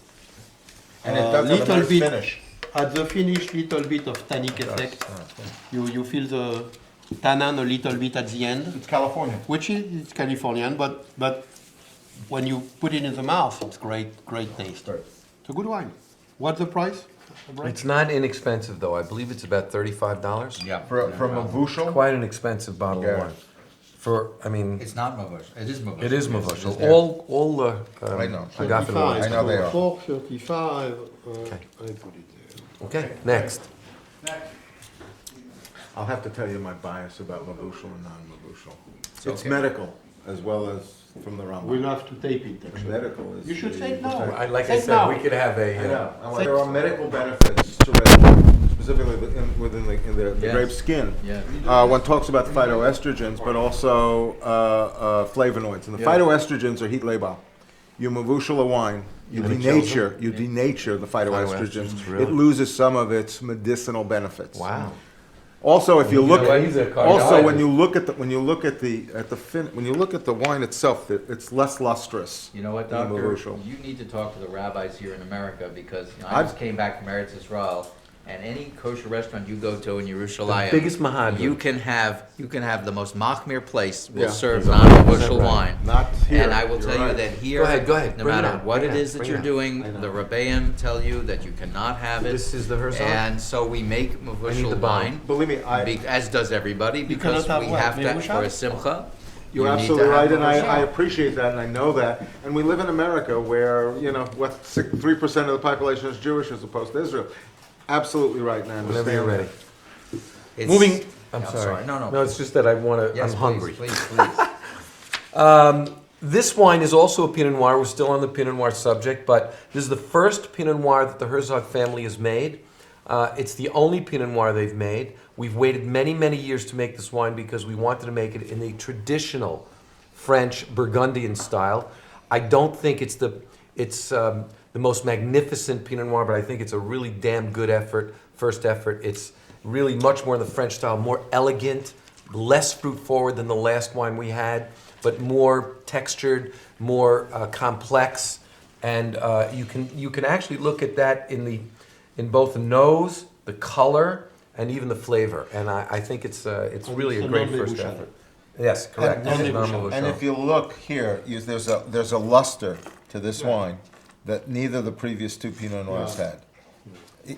Speaker 4: And it does have a
Speaker 7: little
Speaker 4: nice
Speaker 7: bit
Speaker 4: finish.
Speaker 7: at the finish, little bit of tannic effect. You feel the tannin a little bit at the end,
Speaker 4: It's California.
Speaker 7: which is it's Californian, but when you put it in the mouth, it's great taste.
Speaker 4: Right.
Speaker 7: It's a good wine. What's the price?
Speaker 1: It's not inexpensive though. I believe it's about $35.
Speaker 2: Yeah.
Speaker 4: From a Vushel?
Speaker 1: Quite an expensive bottle
Speaker 4: Yeah.
Speaker 1: of wine.
Speaker 2: It's not Mavush. It is Mavush.
Speaker 1: It is Mavush.
Speaker 4: Yeah.
Speaker 1: All the
Speaker 4: I know.
Speaker 1: Hagafen wines.
Speaker 4: I know they are.
Speaker 7: 435.
Speaker 1: Okay.
Speaker 7: I put it there.
Speaker 1: Okay, next.
Speaker 4: I'll have to tell you my bias about Mavushal and non-Mavushal. It's
Speaker 2: okay.
Speaker 4: medical as well as from the Rambam.
Speaker 7: We'll have to tape it. Actually.
Speaker 4: Medical is.
Speaker 7: You should say it now.
Speaker 1: Like
Speaker 7: Say
Speaker 1: I
Speaker 7: it
Speaker 1: said,
Speaker 7: now.
Speaker 1: we could have
Speaker 4: I
Speaker 1: a.
Speaker 4: know. There are medical benefits to red wine, specifically within the
Speaker 2: Yes.
Speaker 4: grape skin.
Speaker 2: Yeah.
Speaker 4: One talks about phytoestrogens, but also flavonoids. And the phytoestrogens are heat labile. You mavushal a wine, you
Speaker 1: And it kills
Speaker 4: denature the phytoestrogens.
Speaker 1: Phytoestrogens, really?
Speaker 4: It loses some of its medicinal benefits.
Speaker 1: Wow.
Speaker 4: Also, if you look,
Speaker 1: He's a
Speaker 4: also when
Speaker 1: cardiologist.
Speaker 4: you look at the wine itself, it's less lustrous.
Speaker 2: You know what,
Speaker 4: than
Speaker 2: Doctor?
Speaker 4: Mavushal.
Speaker 2: You need to talk to the rabbis here in America because I
Speaker 4: I've-
Speaker 2: just came back from Eretz Israel, and any kosher restaurant you go to in Yerushalayim,
Speaker 1: The biggest mahadran.
Speaker 2: you can have the most machmir place will
Speaker 4: Yeah,
Speaker 2: serve
Speaker 4: that's
Speaker 2: non-Mavushal
Speaker 1: right.
Speaker 2: wine.
Speaker 4: Not here.
Speaker 2: And I will
Speaker 4: you're
Speaker 2: tell you
Speaker 4: right.
Speaker 2: that here,
Speaker 1: Go ahead,
Speaker 2: no
Speaker 1: bring it
Speaker 2: matter
Speaker 1: out,
Speaker 2: what
Speaker 1: bring
Speaker 2: it
Speaker 1: it
Speaker 2: is
Speaker 1: out,
Speaker 2: that
Speaker 1: bring
Speaker 2: you're
Speaker 1: it out.
Speaker 2: doing, the Rebbeim tell you that you cannot have it.
Speaker 1: This is the Herzog?
Speaker 2: And so we make
Speaker 1: I need
Speaker 2: Mavushal
Speaker 1: the bottle.
Speaker 2: wine,
Speaker 4: Believe me,
Speaker 2: as does everybody, because
Speaker 7: cannot have
Speaker 2: we
Speaker 7: what?
Speaker 2: have to,
Speaker 7: Mevushal?
Speaker 2: for a simcha,
Speaker 4: You're
Speaker 2: You need
Speaker 4: absolutely
Speaker 2: to have
Speaker 4: right, and I
Speaker 2: oversight.
Speaker 4: appreciate that, and I know that. And we live in America where, 3% of the population is Jewish as opposed to Israel. Absolutely right, and I understand
Speaker 1: Whenever you're
Speaker 4: that.
Speaker 1: ready.
Speaker 2: It's-
Speaker 1: Moving, I'm
Speaker 2: Yeah,
Speaker 1: sorry.
Speaker 2: No.
Speaker 1: No, it's just that I want to,
Speaker 2: Yes,
Speaker 1: I'm hungry.
Speaker 2: please.
Speaker 1: This wine is also a Pinot Noir. We're still on the Pinot Noir subject, but this is the first Pinot Noir that the Herzog family has made. It's the only Pinot Noir they've made. We've waited many, many years to make this wine because we wanted to make it in the traditional French Burgundian style. I don't think it's the most magnificent Pinot Noir, but I think it's a really damn good effort, first effort. It's really much more in the French style, more elegant, less fruit forward than the last wine we had, but more textured, more complex, and you can actually look at that in both the nose, the color, and even the flavor. And I think it's really a great first effort. Yes, correct.
Speaker 4: And,
Speaker 1: This is
Speaker 4: and,
Speaker 1: non-negotiable.
Speaker 4: and if you look here, there's a luster to this wine that neither the previous two Pinot Noirs had.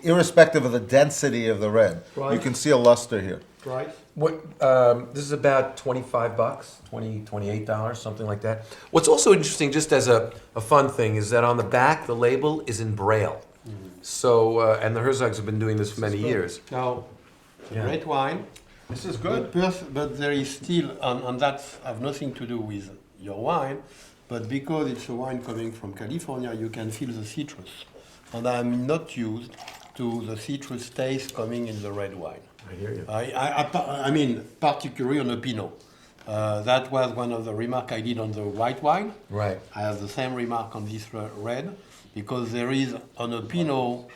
Speaker 4: Irrespective of the density of the red, you
Speaker 7: Right.
Speaker 4: can see a luster here.
Speaker 7: Right?
Speaker 1: What this is about $25, $28, something like that. What's also interesting, just as a fun thing, is that on the back the label is in Braille. So and the Herzogs have been doing this for many years.
Speaker 7: Now, it's a
Speaker 1: Yeah.
Speaker 7: great wine.
Speaker 4: This is
Speaker 7: But there is still, and that have nothing to do with your wine, but because it's a wine coming from California, you can feel the citrus. And I'm not used to the citrus taste coming in the red wine.
Speaker 1: I hear you.
Speaker 7: I mean, particularly on a Pinot. That was one of the remarks I did on the white wine.
Speaker 1: Right.
Speaker 7: I have the same remark on this red, because there is, on a Pinot,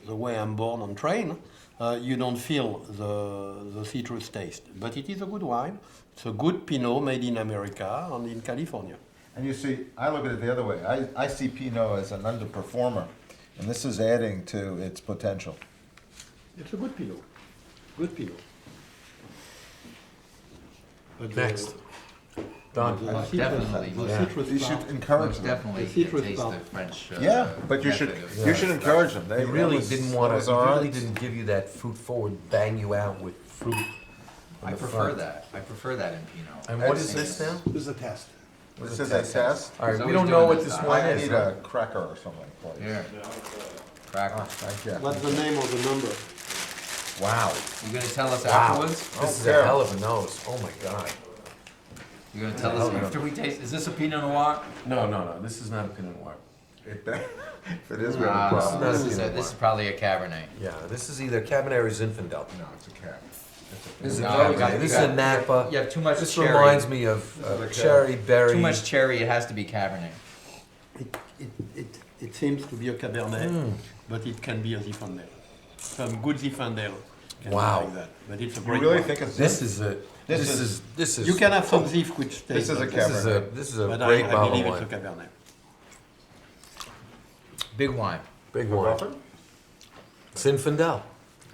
Speaker 7: the way I'm born and trained, you don't feel the citrus taste. But it is a good wine. It's a good Pinot made in America and in California.
Speaker 4: And you see, I look at it the other way. I see Pinot as an underperformer, and this is adding to its potential.
Speaker 7: It's a good Pinot. Good Pinot. But
Speaker 1: Next. Don.
Speaker 7: The citrus,
Speaker 2: Definitely.
Speaker 7: the
Speaker 1: Yeah.
Speaker 7: citrus
Speaker 4: You should
Speaker 7: part-
Speaker 4: encourage
Speaker 2: Most
Speaker 4: them.
Speaker 2: definitely
Speaker 7: The citrus
Speaker 2: taste
Speaker 7: pulp.
Speaker 2: the French.
Speaker 4: Yeah, but you should
Speaker 2: method of-
Speaker 4: you should encourage them.
Speaker 1: They really didn't want to.
Speaker 4: all
Speaker 1: Really
Speaker 4: right.
Speaker 1: didn't give you that fruit forward, bang you out with fruit.
Speaker 2: I prefer that. I prefer that in Pinot.
Speaker 1: And what is this now?
Speaker 5: This is a test.
Speaker 4: This is a test.
Speaker 1: All right,
Speaker 2: He's
Speaker 1: we
Speaker 2: always
Speaker 1: don't know
Speaker 2: doing
Speaker 1: what
Speaker 2: this
Speaker 1: this
Speaker 2: now.
Speaker 1: wine
Speaker 4: I
Speaker 1: is.
Speaker 4: need
Speaker 1: huh?
Speaker 4: a cracker or something, please.
Speaker 2: Here, cracker.
Speaker 4: Thank you.
Speaker 7: What's the name of the number?
Speaker 1: Wow.
Speaker 2: You gonna tell us
Speaker 1: Wow.
Speaker 2: afterwards?
Speaker 1: This is
Speaker 4: Okay.
Speaker 1: a hell of a nose. Oh my God.
Speaker 2: You gonna tell us after we taste? Is this a Pinot Noir?
Speaker 1: No. This is not a Pinot Noir.
Speaker 4: If it is, we have a
Speaker 2: Ah,
Speaker 4: problem.
Speaker 1: not a
Speaker 2: this is
Speaker 1: Pinot
Speaker 2: this is probably a Cabernet.
Speaker 1: Yeah, this is either Cabernet or Zinfandel.
Speaker 4: No, it's a cab.
Speaker 1: This is a
Speaker 2: No,
Speaker 1: Cabernet.
Speaker 2: you got-
Speaker 1: This
Speaker 2: you
Speaker 1: is a
Speaker 2: got-
Speaker 1: Napa.
Speaker 2: You have too much
Speaker 1: This
Speaker 2: cherry.
Speaker 1: reminds me of cherry, berry.
Speaker 2: Too much cherry. It has to be Cabernet.
Speaker 7: It seems to be a Cabernet, but it can be a Zinfandel. Some good Zinfandel can
Speaker 1: Wow.
Speaker 7: be like that. But it's a
Speaker 4: You
Speaker 7: great
Speaker 4: really
Speaker 7: wine.
Speaker 4: think it's
Speaker 1: This is a.
Speaker 4: This
Speaker 1: This
Speaker 4: is-
Speaker 1: is. This is.
Speaker 7: You can have some Zif which
Speaker 4: This
Speaker 7: tastes
Speaker 4: is a
Speaker 7: like
Speaker 1: This
Speaker 7: that.
Speaker 1: is a. This is a
Speaker 7: But
Speaker 1: great
Speaker 7: I
Speaker 1: bottle
Speaker 7: believe
Speaker 1: of
Speaker 7: it's a
Speaker 1: wine.
Speaker 7: Cabernet.
Speaker 2: Big wine.
Speaker 1: Big wine. Zinfandel.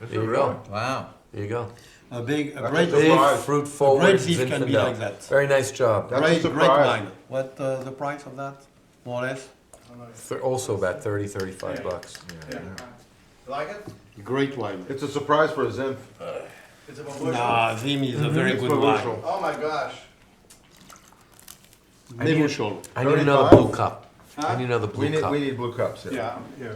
Speaker 1: There you go.
Speaker 2: Wow.
Speaker 1: There you go.
Speaker 7: A great,
Speaker 1: Big
Speaker 4: Surprise.
Speaker 1: fruit forward
Speaker 7: Great Zif can be
Speaker 1: Zinfandel.
Speaker 7: like that.
Speaker 1: Very nice job.
Speaker 4: That's a
Speaker 7: great
Speaker 4: surprise.
Speaker 7: wine. What the price of that, more or less?
Speaker 1: Also about 30, 35 bucks.
Speaker 5: You like it?
Speaker 7: Great wine.
Speaker 4: It's a surprise for a Zinf.
Speaker 5: It's a babushka.
Speaker 7: Nah, Zim is a very
Speaker 4: It's
Speaker 7: good
Speaker 4: Babushka.
Speaker 7: wine.
Speaker 5: Oh my gosh.
Speaker 7: Nebuchol.
Speaker 1: I need another
Speaker 4: 35?
Speaker 1: blue cup. I need another blue cup.
Speaker 4: We need blue cups here.
Speaker 5: Yeah.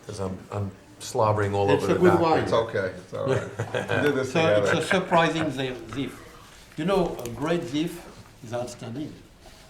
Speaker 1: Because I'm slobbering all
Speaker 7: It's
Speaker 1: over
Speaker 7: a
Speaker 1: the
Speaker 7: good
Speaker 1: back.
Speaker 7: wine.
Speaker 4: It's okay, it's all right. We did this
Speaker 7: So it's
Speaker 4: together.
Speaker 7: a surprising Zif. You know, a great Zif is outstanding.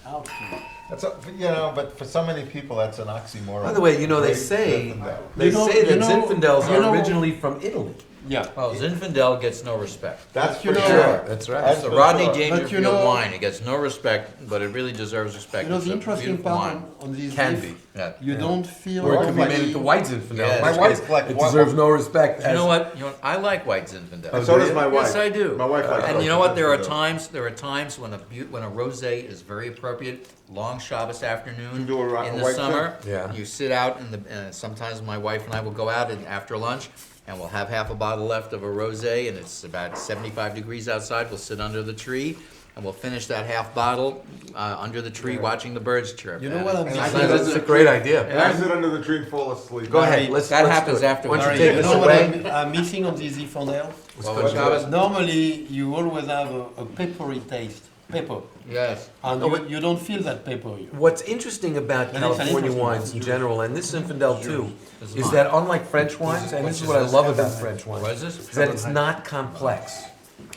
Speaker 7: Outstanding.
Speaker 4: That's but for so many people, that's an oxymoron.
Speaker 1: By the way, they
Speaker 4: Great
Speaker 1: say
Speaker 4: Zinfandel.
Speaker 1: they
Speaker 7: You know-
Speaker 1: say that
Speaker 7: you know-
Speaker 1: Zinfandels
Speaker 7: you
Speaker 1: are
Speaker 7: know-
Speaker 1: originally from Italy.
Speaker 7: Yeah.
Speaker 2: Well, Zinfandel gets no respect.
Speaker 4: That's
Speaker 7: You
Speaker 4: for
Speaker 7: know-
Speaker 4: sure.
Speaker 1: That's right.
Speaker 4: That's
Speaker 2: It's the
Speaker 4: for
Speaker 2: Rodney
Speaker 4: sure.
Speaker 2: Dangerfield
Speaker 7: know-
Speaker 2: wine. It gets no respect, but it really deserves respect.
Speaker 7: You know,
Speaker 2: It's
Speaker 7: the
Speaker 2: a
Speaker 7: interesting
Speaker 2: beautiful
Speaker 7: part
Speaker 2: wine.
Speaker 7: on this
Speaker 1: Can
Speaker 7: Zif,
Speaker 1: be.
Speaker 2: Yeah.
Speaker 7: you don't feel
Speaker 1: Or it
Speaker 4: Well,
Speaker 1: could be
Speaker 4: like-
Speaker 1: made into white Zinfandel.
Speaker 2: Yeah,
Speaker 1: in
Speaker 2: my
Speaker 1: which
Speaker 4: wife's
Speaker 1: case
Speaker 4: like,
Speaker 1: it
Speaker 4: what-
Speaker 1: deserves no respect.
Speaker 2: You know what? I like white Zinfandel.
Speaker 1: Oh,
Speaker 4: So
Speaker 1: do
Speaker 4: does
Speaker 1: you?
Speaker 4: my wife.
Speaker 2: Yes, I do.
Speaker 4: My wife likes
Speaker 2: And you
Speaker 4: white
Speaker 2: know what? There are
Speaker 4: Zinfandel.
Speaker 2: times when when a rosé is very appropriate. Long Shabbos afternoon
Speaker 4: You do a
Speaker 2: in the
Speaker 4: white
Speaker 2: summer.
Speaker 1: Zin? Yeah.
Speaker 2: You sit out in the. Sometimes my wife and I will go out and after lunch, and we'll have half a bottle left of a rosé, and it's about 75 degrees outside. We'll sit under the tree, and we'll finish that half bottle under the tree, watching the birds chirp.
Speaker 7: You know
Speaker 2: And
Speaker 7: what I'm
Speaker 2: it's-
Speaker 7: missing?
Speaker 1: That's a great idea.
Speaker 4: And I sit under the tree and fall asleep.
Speaker 1: Go ahead.
Speaker 7: That
Speaker 1: Let's
Speaker 2: that
Speaker 1: let's
Speaker 2: happens
Speaker 1: do it.
Speaker 2: after
Speaker 1: Why don't
Speaker 2: Mary,
Speaker 1: you take
Speaker 7: You
Speaker 1: us
Speaker 7: know what
Speaker 1: away?
Speaker 7: I'm missing on this Zinfandel?
Speaker 2: Well,
Speaker 4: What's
Speaker 2: Shabbos-
Speaker 7: Normally, you always have a peppery taste Pepper.
Speaker 2: Yes.
Speaker 7: And
Speaker 1: No,
Speaker 7: you,
Speaker 1: but-
Speaker 7: you don't feel that pepper.
Speaker 1: What's interesting about
Speaker 7: That is an
Speaker 1: California
Speaker 7: interesting
Speaker 1: wines in
Speaker 7: one.
Speaker 1: general, and this Zinfandel too,
Speaker 2: This is
Speaker 1: is
Speaker 2: mine.
Speaker 1: that unlike French wines, and this is what I love about French wines,
Speaker 2: What is this?
Speaker 1: is that it's not complex.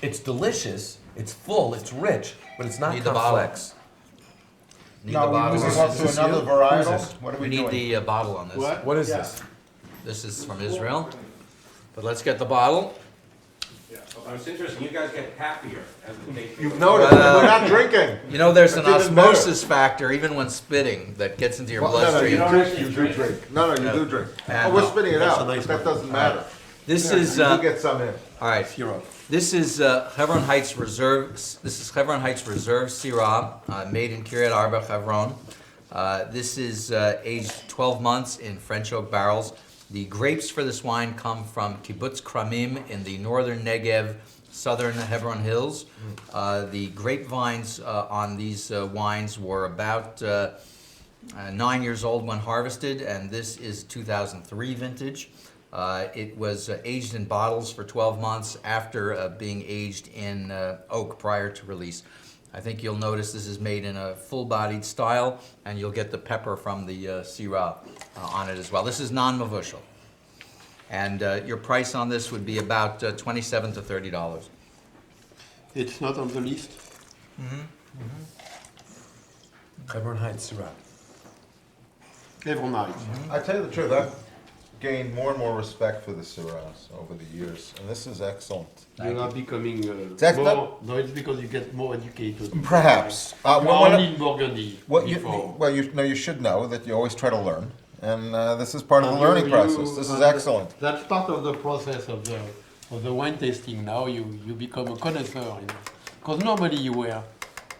Speaker 1: It's delicious, it's full, it's rich, but it's not
Speaker 2: Need the bottle.
Speaker 1: complex.
Speaker 2: Need
Speaker 4: No,
Speaker 2: the
Speaker 4: we
Speaker 2: bottle.
Speaker 4: move on
Speaker 1: Is
Speaker 4: to
Speaker 1: this
Speaker 4: another
Speaker 1: you?
Speaker 4: varietal.
Speaker 1: Who's this?
Speaker 4: What are
Speaker 2: We
Speaker 4: we
Speaker 2: need
Speaker 4: doing?
Speaker 2: the bottle on this.
Speaker 5: What?
Speaker 1: What is
Speaker 5: Yeah.
Speaker 1: this?
Speaker 2: This is from Israel. But let's get the bottle.
Speaker 3: Yeah, well, it's interesting, you guys get happier as the day
Speaker 4: You've
Speaker 3: goes.
Speaker 4: noticed, we're not drinking.
Speaker 2: You know, there's an
Speaker 4: That's even better.
Speaker 2: osmosis factor even when spitting that gets into your
Speaker 4: Well, no, no,
Speaker 2: bloodstream.
Speaker 4: you
Speaker 3: don't
Speaker 4: do,
Speaker 3: actually
Speaker 4: you do
Speaker 3: drink.
Speaker 4: drink. No, no, you do drink.
Speaker 2: And-
Speaker 4: Oh, we're spitting it
Speaker 7: That's
Speaker 4: out,
Speaker 7: a nice
Speaker 4: but that
Speaker 7: one.
Speaker 4: doesn't matter.
Speaker 2: This
Speaker 4: You
Speaker 2: is
Speaker 4: do get some in.
Speaker 2: all right.
Speaker 7: Syrup.
Speaker 2: This is Hebron Heights Reserve. This is Hebron Heights Reserve Syrah, made in Kiryat Arba, Hebron. This is aged 12 months in French oak barrels. The grapes for this wine come from Kibbutz Kramim in the northern Negev, southern Hebron Hills. The grapevines on these wines were about 9 years old when harvested, and this is 2003 vintage. It was aged in bottles for 12 months after being aged in oak prior to release. I think you'll notice this is made in a full-bodied style, and you'll get the pepper from the Syrah on it as well. This is non-mavushal. And your price on this would be about $27 to $30.
Speaker 7: It's not on the list.
Speaker 1: Hebron Heights Syrah.
Speaker 7: Every night.
Speaker 4: I tell you the truth, I've gained more and more respect for the Syrahs over the years, and this is excellent.
Speaker 7: You are becoming
Speaker 4: That's
Speaker 7: more. No, it's because you get more educated.
Speaker 4: Perhaps.
Speaker 7: You are
Speaker 4: Well,
Speaker 7: only in Burgundy.
Speaker 4: Well,
Speaker 7: before.
Speaker 4: you should know that you always try to learn, and this is part of the
Speaker 7: And
Speaker 4: learning
Speaker 7: you-
Speaker 4: process. This is excellent.
Speaker 7: That's part of the process of the wine tasting. Now you become a connoisseur. Because normally you are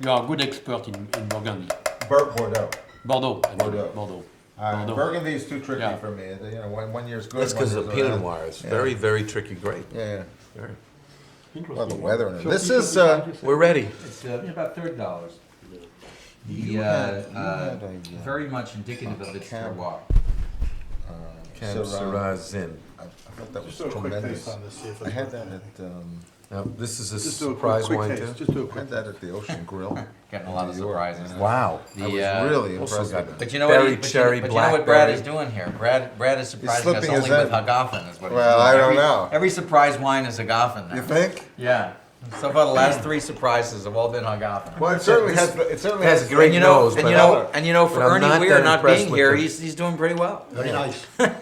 Speaker 7: a good expert in Burgundy.
Speaker 4: Bordeaux.
Speaker 7: Bordeaux. I mean,
Speaker 4: Bordeaux.
Speaker 7: Bordeaux.
Speaker 4: Burgundy is too tricky
Speaker 7: Yeah.
Speaker 4: for me. You know, one year's good.
Speaker 1: That's because
Speaker 4: one
Speaker 1: of the
Speaker 4: year's
Speaker 1: Pinot
Speaker 4: bad.
Speaker 1: Noir. It's
Speaker 4: Yeah.
Speaker 1: very, very tricky grape.
Speaker 4: Yeah,
Speaker 1: Very.
Speaker 7: Interesting.
Speaker 4: well, the weather in it.
Speaker 7: So
Speaker 4: This
Speaker 7: people
Speaker 4: is,
Speaker 7: decide to say-
Speaker 1: We're ready.
Speaker 2: It's about $30.
Speaker 4: You had a,
Speaker 2: Very much indicative of its
Speaker 4: Cab.
Speaker 2: terroir.
Speaker 1: Cab Syrah Zin.
Speaker 4: I thought that was
Speaker 5: Just do a quick
Speaker 4: tremendous.
Speaker 5: taste on this, see if
Speaker 4: I
Speaker 5: it's.
Speaker 4: had that at,
Speaker 1: Now, this is a
Speaker 5: Just do a
Speaker 1: surprise
Speaker 5: quick
Speaker 1: wine
Speaker 5: taste,
Speaker 1: too.
Speaker 5: just do a
Speaker 4: I
Speaker 5: quick.
Speaker 4: had that at the Ocean Grill.
Speaker 2: Getting a lot of
Speaker 4: New York,
Speaker 2: surprises.
Speaker 4: yeah.
Speaker 1: Wow.
Speaker 4: I was
Speaker 2: The,
Speaker 4: really
Speaker 1: also
Speaker 4: impressed
Speaker 1: got
Speaker 4: with it.
Speaker 2: But you know
Speaker 1: Berry,
Speaker 2: what?
Speaker 1: cherry,
Speaker 2: But you know what Brad
Speaker 1: blackberry.
Speaker 2: is doing here. Brad is surprising us
Speaker 4: slipping his
Speaker 2: only with
Speaker 4: head.
Speaker 2: Hagafen. Is what he's
Speaker 4: Well,
Speaker 2: doing.
Speaker 4: I don't
Speaker 2: Every-
Speaker 4: know.
Speaker 2: Every surprise wine is Hagafen now.
Speaker 4: You think?
Speaker 2: Yeah. So far, the last 3 surprises have all been Hagafen.
Speaker 4: Well, it certainly has. It certainly
Speaker 1: Has
Speaker 4: has.
Speaker 1: a great
Speaker 2: And you know,
Speaker 1: nose,
Speaker 2: and
Speaker 1: but
Speaker 2: you know, and you know, for
Speaker 1: but I'm
Speaker 2: Ernie
Speaker 1: not
Speaker 2: Weir
Speaker 1: that
Speaker 2: not
Speaker 1: impressed
Speaker 2: being
Speaker 1: with
Speaker 2: here,
Speaker 1: the-
Speaker 2: he's doing pretty well.
Speaker 7: Very nice.
Speaker 1: I'm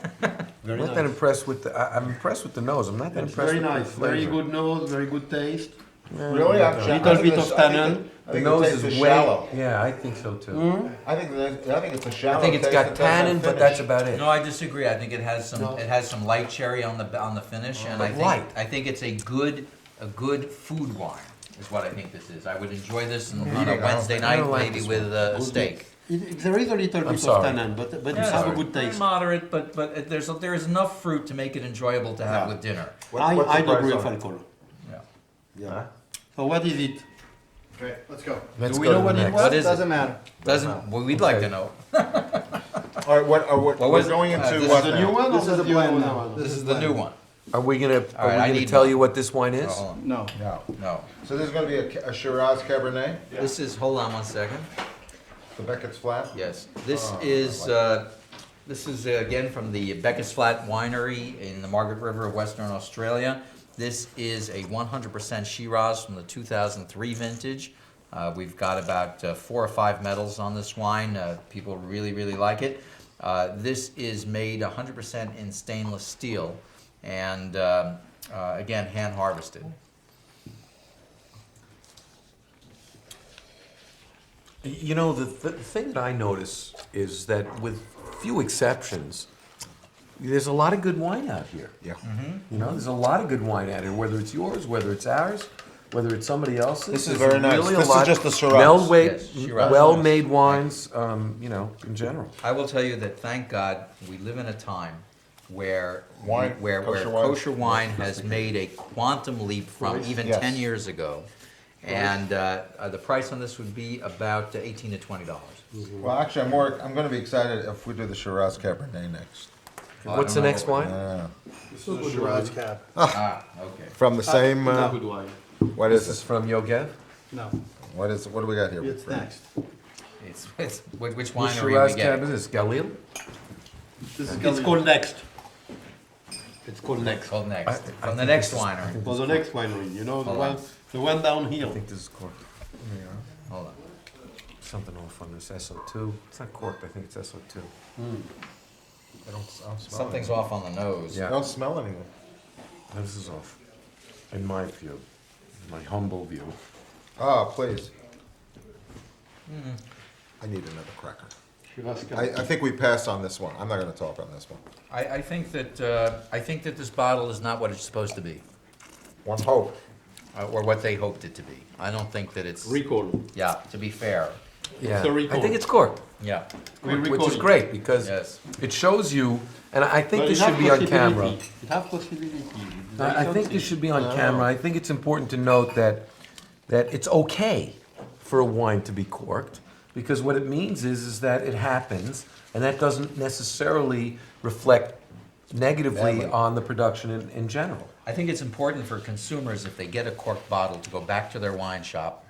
Speaker 7: Very
Speaker 1: not that
Speaker 7: nice.
Speaker 1: impressed with the. I'm impressed with the nose. I'm not that
Speaker 7: It's
Speaker 1: impressed
Speaker 7: very
Speaker 1: with
Speaker 7: nice.
Speaker 1: the flavor.
Speaker 7: Very good nose. Very good taste.
Speaker 4: Really?
Speaker 7: Little bit of tannin.
Speaker 4: I
Speaker 1: The
Speaker 4: think
Speaker 1: nose
Speaker 4: the taste
Speaker 1: is
Speaker 4: is
Speaker 1: way.
Speaker 4: shallow.
Speaker 1: Yeah, I think so too.
Speaker 4: I think it's a shallow.
Speaker 1: I think it's
Speaker 4: taste
Speaker 1: got
Speaker 4: that doesn't have
Speaker 1: tannin, but
Speaker 4: finish.
Speaker 1: that's about it.
Speaker 2: No, I disagree. I think it has some.
Speaker 7: No.
Speaker 2: It has some light cherry on the finish, and I think
Speaker 1: Light.
Speaker 2: I think it's a good food wine. Is what I think this is. I would enjoy this on
Speaker 4: Eating,
Speaker 2: a Wednesday
Speaker 1: I
Speaker 2: night,
Speaker 1: don't like
Speaker 2: maybe
Speaker 1: this
Speaker 2: with a steak.
Speaker 7: There is a little bit of
Speaker 1: sorry.
Speaker 7: tannin, but you
Speaker 2: Yeah,
Speaker 7: have a
Speaker 2: it's
Speaker 7: good
Speaker 2: very
Speaker 7: taste.
Speaker 2: moderate, but there is enough fruit to make it enjoyable to have
Speaker 4: Yeah.
Speaker 2: with dinner.
Speaker 7: High
Speaker 4: What's the price
Speaker 7: degree
Speaker 4: on
Speaker 7: of
Speaker 4: it?
Speaker 7: alcohol.
Speaker 2: Yeah.
Speaker 4: Yeah.
Speaker 7: So what is it?
Speaker 5: Okay, let's go.
Speaker 1: Let's
Speaker 7: Do we
Speaker 1: go
Speaker 7: know
Speaker 1: to
Speaker 7: what
Speaker 1: the
Speaker 7: it
Speaker 1: next.
Speaker 7: was?
Speaker 2: What is it?
Speaker 5: Doesn't matter.
Speaker 2: Doesn't well, we'd like
Speaker 1: Okay.
Speaker 2: to know.
Speaker 4: All right. What
Speaker 2: was
Speaker 4: we're
Speaker 2: it?
Speaker 4: going into
Speaker 2: This
Speaker 4: what
Speaker 7: The
Speaker 4: now?
Speaker 7: new one
Speaker 5: This
Speaker 7: or
Speaker 5: is a
Speaker 7: the
Speaker 5: blend
Speaker 7: old
Speaker 5: now.
Speaker 7: one?
Speaker 2: This is the new one.
Speaker 1: Are we gonna?
Speaker 2: All right,
Speaker 1: Are we
Speaker 2: I
Speaker 1: gonna
Speaker 2: need
Speaker 1: tell
Speaker 2: one.
Speaker 1: you what this wine is?
Speaker 2: Oh, hold on.
Speaker 5: No.
Speaker 4: No.
Speaker 2: No.
Speaker 4: So there's going to be a Shiraz Cabernet.
Speaker 2: This is. Hold on one second.
Speaker 4: The Beckett's Flat.
Speaker 2: Yes. This
Speaker 4: Oh,
Speaker 2: is.
Speaker 4: I like
Speaker 2: This is again from the Beckett's Flat Winery in the Margaret River of Western Australia. This is a 100% Shiraz from the 2003 vintage. We've got about 4 or 5 medals on this wine. People really, really like it. This is made 100% in stainless steel and again, hand harvested.
Speaker 1: You know, the thing that I notice is that with few exceptions, there's a lot of good wine out here.
Speaker 4: Yeah.
Speaker 1: You know, there's a lot of good wine out here, whether it's yours, whether it's ours, whether it's somebody else's.
Speaker 4: This is
Speaker 1: There's
Speaker 4: very nice.
Speaker 1: really a
Speaker 4: This is
Speaker 1: lot
Speaker 4: just the Shiraz.
Speaker 2: Yes, Shiraz.
Speaker 1: well-made wines, you know, in general.
Speaker 2: I will tell you that, thank God, we live in a time where
Speaker 4: Wine,
Speaker 2: where
Speaker 4: kosher wine.
Speaker 2: kosher wine has made a quantum leap from even
Speaker 4: Yes.
Speaker 2: 10 years ago. And the price on this would be about $18 to $20.
Speaker 4: Well, actually, I'm going to be excited if we do the Shiraz Cabernet next.
Speaker 1: What's the next wine?
Speaker 5: This is a Shiraz Cab.
Speaker 2: Ah, okay.
Speaker 4: From the same.
Speaker 7: Good wine.
Speaker 4: What
Speaker 1: This
Speaker 4: is
Speaker 1: is
Speaker 4: it?
Speaker 1: from Yogev.
Speaker 5: No.
Speaker 4: What do we got here?
Speaker 5: It's next.
Speaker 2: It's which
Speaker 1: Which
Speaker 2: winery are
Speaker 1: Shiraz
Speaker 2: we
Speaker 1: cab
Speaker 2: getting?
Speaker 1: is this? Galil?
Speaker 7: It's called next. It's called next.
Speaker 2: Called next.
Speaker 1: I
Speaker 2: From the
Speaker 1: think
Speaker 2: next
Speaker 1: this is-
Speaker 2: winery.
Speaker 7: For the next winery, you know,
Speaker 2: Hold on.
Speaker 7: the one down
Speaker 1: I
Speaker 7: here.
Speaker 1: think this is corked.
Speaker 2: Hold on.
Speaker 1: Something off on this SO2. It's not corked, I think it's SO2.
Speaker 4: I don't smell
Speaker 2: Something's
Speaker 4: anything.
Speaker 2: off on the nose.
Speaker 1: Yeah.
Speaker 4: I don't smell anything.
Speaker 1: This is off, in my view, my humble view.
Speaker 4: Ah, please. I need another cracker.
Speaker 7: Shiraz
Speaker 4: I
Speaker 7: Cab.
Speaker 4: think we passed on this one. I'm not gonna talk on this one.
Speaker 2: I think that this bottle is not what it's supposed to be,
Speaker 4: One hope.
Speaker 2: or what they hoped it to be. I don't think that it's.
Speaker 7: Recall.
Speaker 2: Yeah, to be fair.
Speaker 1: Yeah,
Speaker 7: a
Speaker 1: I
Speaker 7: recall.
Speaker 1: think it's corked,
Speaker 2: Yeah.
Speaker 7: We
Speaker 1: which
Speaker 7: recall
Speaker 1: is
Speaker 7: it.
Speaker 1: great because
Speaker 2: Yes.
Speaker 1: it shows you, and I think
Speaker 7: But
Speaker 1: this
Speaker 7: it
Speaker 1: should
Speaker 7: have
Speaker 1: be on camera.
Speaker 7: possibility. It have possibility.
Speaker 1: I think this should be on camera. I think it's important to note that it's okay for a wine to be corked, because what it means is that it happens, and that doesn't necessarily reflect negatively
Speaker 4: Badly.
Speaker 1: on the production in general.
Speaker 2: I think it's important for consumers, if they get a corked bottle, to go back to their wine shop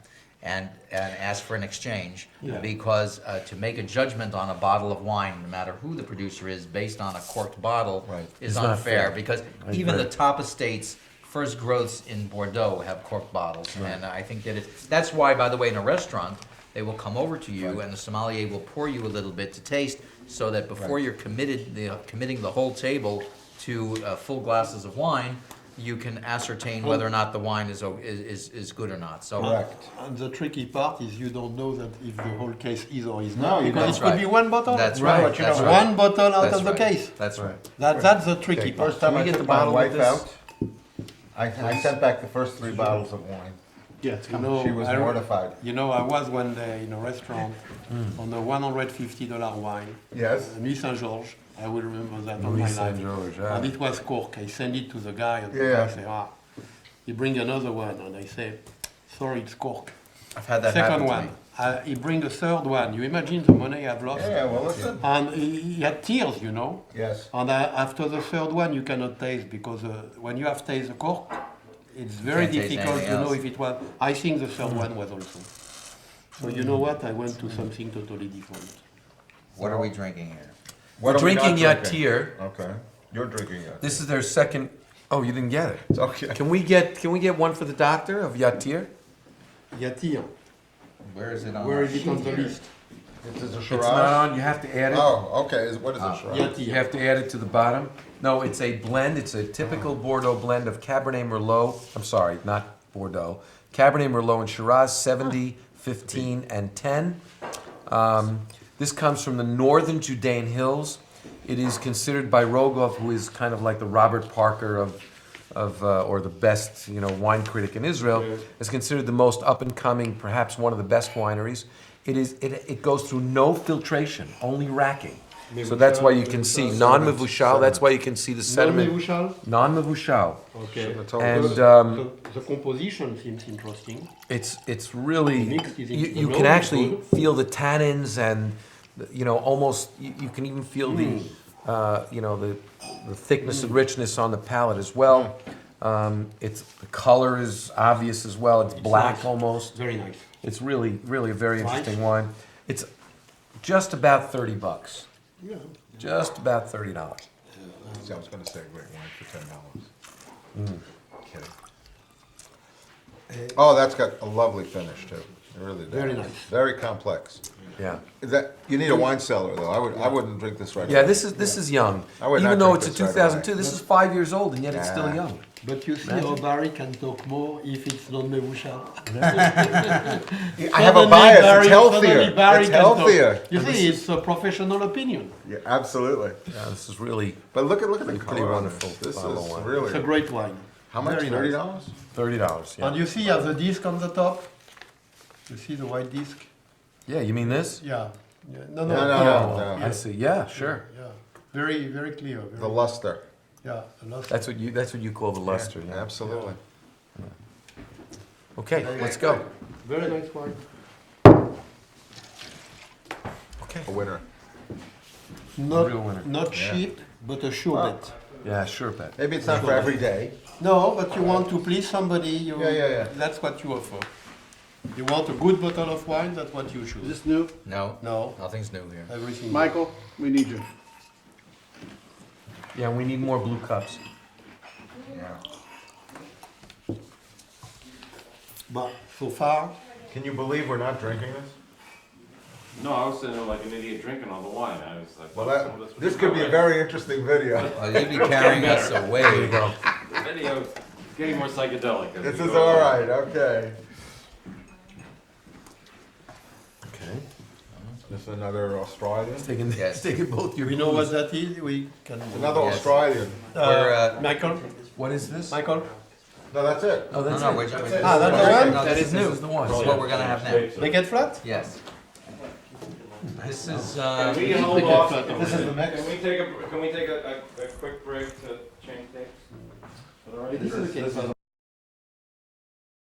Speaker 2: and ask for an exchange.
Speaker 7: Yeah.
Speaker 2: Because to make a judgment on a bottle of wine, no matter who the producer is, based on a corked bottle,
Speaker 4: Right.
Speaker 2: is
Speaker 1: It's not
Speaker 2: unfair.
Speaker 1: fair.
Speaker 2: Because
Speaker 1: I
Speaker 2: even the
Speaker 1: agree.
Speaker 2: top estates, first growths in Bordeaux have corked bottles. And I think that that's why, by the way, in a restaurant, they will come over to you and the sommelier will pour you a little bit to taste, so that before you're committing the whole table to full glasses of wine, you can ascertain whether or not the wine is good or not. So
Speaker 4: Correct.
Speaker 7: And the tricky part is you don't know that if the whole case is or is
Speaker 4: No,
Speaker 7: not,
Speaker 4: you
Speaker 7: because
Speaker 2: don't.
Speaker 7: it could be one bottle.
Speaker 2: That's
Speaker 1: Right,
Speaker 2: right.
Speaker 1: but you
Speaker 2: That's
Speaker 1: don't
Speaker 2: right.
Speaker 7: One bottle out
Speaker 2: That's
Speaker 7: of the
Speaker 2: right.
Speaker 7: case.
Speaker 2: That's right.
Speaker 7: That's the tricky
Speaker 4: Okay,
Speaker 7: part.
Speaker 4: first time
Speaker 1: Can we
Speaker 4: I
Speaker 1: get
Speaker 4: took
Speaker 1: the
Speaker 4: my
Speaker 1: bottle with
Speaker 4: wife
Speaker 1: this?
Speaker 4: out, I sent back the first 3 bottles of wine.
Speaker 7: Yeah, you know,
Speaker 4: She was mortified.
Speaker 7: You know, I was one day in a restaurant on a $150 wine.
Speaker 4: Yes.
Speaker 7: Nuit Saint-Georges. I will remember that all
Speaker 1: Louis
Speaker 7: my
Speaker 1: Saint
Speaker 7: life.
Speaker 1: George, yeah.
Speaker 7: And it was cork. I send it to the guy, and the
Speaker 4: Yeah.
Speaker 7: guy say, he bring another one, and I say, sorry, it's cork.
Speaker 2: I've had that happen
Speaker 7: Second
Speaker 2: to
Speaker 7: one.
Speaker 2: me.
Speaker 7: He bring a third one. You imagine the money I've lost?
Speaker 4: Yeah, well, listen.
Speaker 7: And he had tears, you know.
Speaker 4: Yes.
Speaker 7: And after the third one, you cannot taste, because when you have tasted the cork, it's very
Speaker 2: Can't taste
Speaker 7: difficult
Speaker 2: anything
Speaker 7: to know
Speaker 2: else.
Speaker 7: if it was. I think the third one was also. So you know what? I went to something totally different.
Speaker 2: What are we drinking here?
Speaker 4: What
Speaker 1: We're
Speaker 4: are we not
Speaker 1: drinking Yatir.
Speaker 4: Okay. You're drinking Yatir.
Speaker 1: This is their second. Oh, you didn't get it.
Speaker 4: It's okay.
Speaker 1: Can we get one for the doctor of Yatir?
Speaker 7: Yatir.
Speaker 2: Where is it on?
Speaker 7: Where
Speaker 2: our
Speaker 7: is it
Speaker 2: sheet
Speaker 7: on the
Speaker 2: here?
Speaker 7: list?
Speaker 4: It's a
Speaker 1: It's
Speaker 4: Shiraz?
Speaker 1: not on. You have to add it.
Speaker 4: Oh, okay. What is it, Shiraz?
Speaker 7: Yatir.
Speaker 1: You have to add it to the bottom. No, it's a blend. It's a typical Bordeaux blend of Cabernet Merlot. I'm sorry, not Bordeaux. Cabernet Merlot and Shiraz, 70, 15, and 10. This comes from the northern Judean hills. It is considered by Rogoff, who is kind of like the Robert Parker or the best, wine critic in Israel, is considered the most up and coming, perhaps one of the best wineries. It goes through no filtration, only racking. So that's why you can see non-mevushal. That's why you can see the sediment.
Speaker 7: Non-mevushal?
Speaker 1: Non-mevushal.
Speaker 7: Okay.
Speaker 4: Shouldn't have told
Speaker 1: And
Speaker 4: us.
Speaker 7: The composition seems interesting.
Speaker 1: it's really
Speaker 7: Mixed is
Speaker 1: you
Speaker 7: it's
Speaker 1: can
Speaker 7: low,
Speaker 1: actually
Speaker 7: good.
Speaker 1: feel the tannins and almost you can even feel the thickness and richness on the palate as well. The color is obvious as well. It's black
Speaker 7: nice.
Speaker 1: almost.
Speaker 7: Very nice.
Speaker 1: It's really a very
Speaker 7: Nice.
Speaker 1: interesting wine. It's just about $30.
Speaker 7: Yeah.
Speaker 1: Just about $30.
Speaker 4: See, I was gonna say great wine for $10. Kidding. Oh, that's got a lovely finish too. It really does.
Speaker 7: Very nice.
Speaker 4: Very complex.
Speaker 1: Yeah.
Speaker 4: You need a wine cellar though. I wouldn't drink this right
Speaker 1: Yeah,
Speaker 4: now.
Speaker 1: this is young.
Speaker 4: I would
Speaker 1: Even
Speaker 4: not
Speaker 1: though
Speaker 4: drink
Speaker 1: it's a
Speaker 4: this right away.
Speaker 1: 2002, this is 5 years old and yet it's still
Speaker 4: Yeah.
Speaker 1: young.
Speaker 7: But you see how Barry can talk more if it's non-mevushal.
Speaker 4: I have a bias. It's healthier. It's healthier.
Speaker 7: You see, it's a professional opinion.
Speaker 4: Yeah, absolutely.
Speaker 1: Yeah, this is really
Speaker 4: But look at the
Speaker 1: Pretty
Speaker 4: color on
Speaker 1: wonderful
Speaker 4: this. This
Speaker 1: bottle of
Speaker 4: is
Speaker 1: wine.
Speaker 7: It's a
Speaker 4: really.
Speaker 7: great wine.
Speaker 4: How much?
Speaker 7: Very
Speaker 4: $30?
Speaker 7: nice.
Speaker 1: $30. Yeah.
Speaker 7: And you see, as the disc on the top, you see the white disc?
Speaker 1: Yeah, you mean this?
Speaker 7: Yeah. No,
Speaker 4: No,
Speaker 1: Oh,
Speaker 4: no.
Speaker 1: I see. Yeah, sure.
Speaker 7: Yeah. Very, very clear. Very,
Speaker 4: The luster.
Speaker 7: yeah. A lot.
Speaker 1: That's what you call the luster.
Speaker 4: Yeah,
Speaker 1: Yeah.
Speaker 4: absolutely.
Speaker 1: Okay, let's go.
Speaker 7: Very nice wine.
Speaker 1: Okay.
Speaker 4: A winner.
Speaker 7: Not,
Speaker 1: real winner.
Speaker 7: not
Speaker 4: Yeah.
Speaker 7: cheap, but a sure bet.
Speaker 1: Yeah, sure bet.
Speaker 4: Maybe it's not for every day.
Speaker 7: No, but you want to please somebody,
Speaker 4: Yeah.
Speaker 7: that's what you offer. You want a good bottle of wine? That's what you
Speaker 5: Is
Speaker 7: choose.
Speaker 5: this new?
Speaker 2: No,
Speaker 7: No,
Speaker 2: nothing's new here.
Speaker 7: everything.
Speaker 5: Michael, we need you.
Speaker 1: Yeah, we need more blue cups.
Speaker 7: But so far,
Speaker 4: Can you believe we're not drinking this?
Speaker 3: No, I was sitting there like an idiot drinking all the wine. I was like,
Speaker 4: Well,
Speaker 3: some of
Speaker 4: that,
Speaker 3: was
Speaker 4: this could be a very interesting video.
Speaker 2: You'd be carrying us away.
Speaker 1: There you go.
Speaker 3: The video is getting more psychedelic. as
Speaker 4: This
Speaker 3: we
Speaker 4: is
Speaker 3: go
Speaker 4: all
Speaker 3: along.
Speaker 4: right, okay.
Speaker 1: Okay.
Speaker 4: This is another Australian.
Speaker 1: Taking,
Speaker 2: Yes.
Speaker 1: taking both your.
Speaker 7: we know what
Speaker 1: clues.
Speaker 7: that is. We can.
Speaker 4: Another
Speaker 2: Yes.
Speaker 4: Australian.
Speaker 2: We're,
Speaker 7: Michael.
Speaker 1: What is this?
Speaker 7: Michael.
Speaker 4: No, that's it.
Speaker 1: Oh,
Speaker 2: No,
Speaker 1: that's
Speaker 2: no,
Speaker 1: it.
Speaker 2: we're,
Speaker 4: That's
Speaker 2: we're,
Speaker 4: it.
Speaker 7: Ah, that's the one.
Speaker 2: no,
Speaker 1: That
Speaker 2: this
Speaker 1: is
Speaker 2: is new.
Speaker 1: This is the one.
Speaker 2: This is what we're gonna have now.
Speaker 7: Make it flat.
Speaker 2: Yes. This is,
Speaker 3: Can we hold
Speaker 7: Pick it
Speaker 3: off?
Speaker 7: flat.
Speaker 4: This is the mix.
Speaker 3: Can we take a quick break to change tapes? Is that all right?
Speaker 4: This is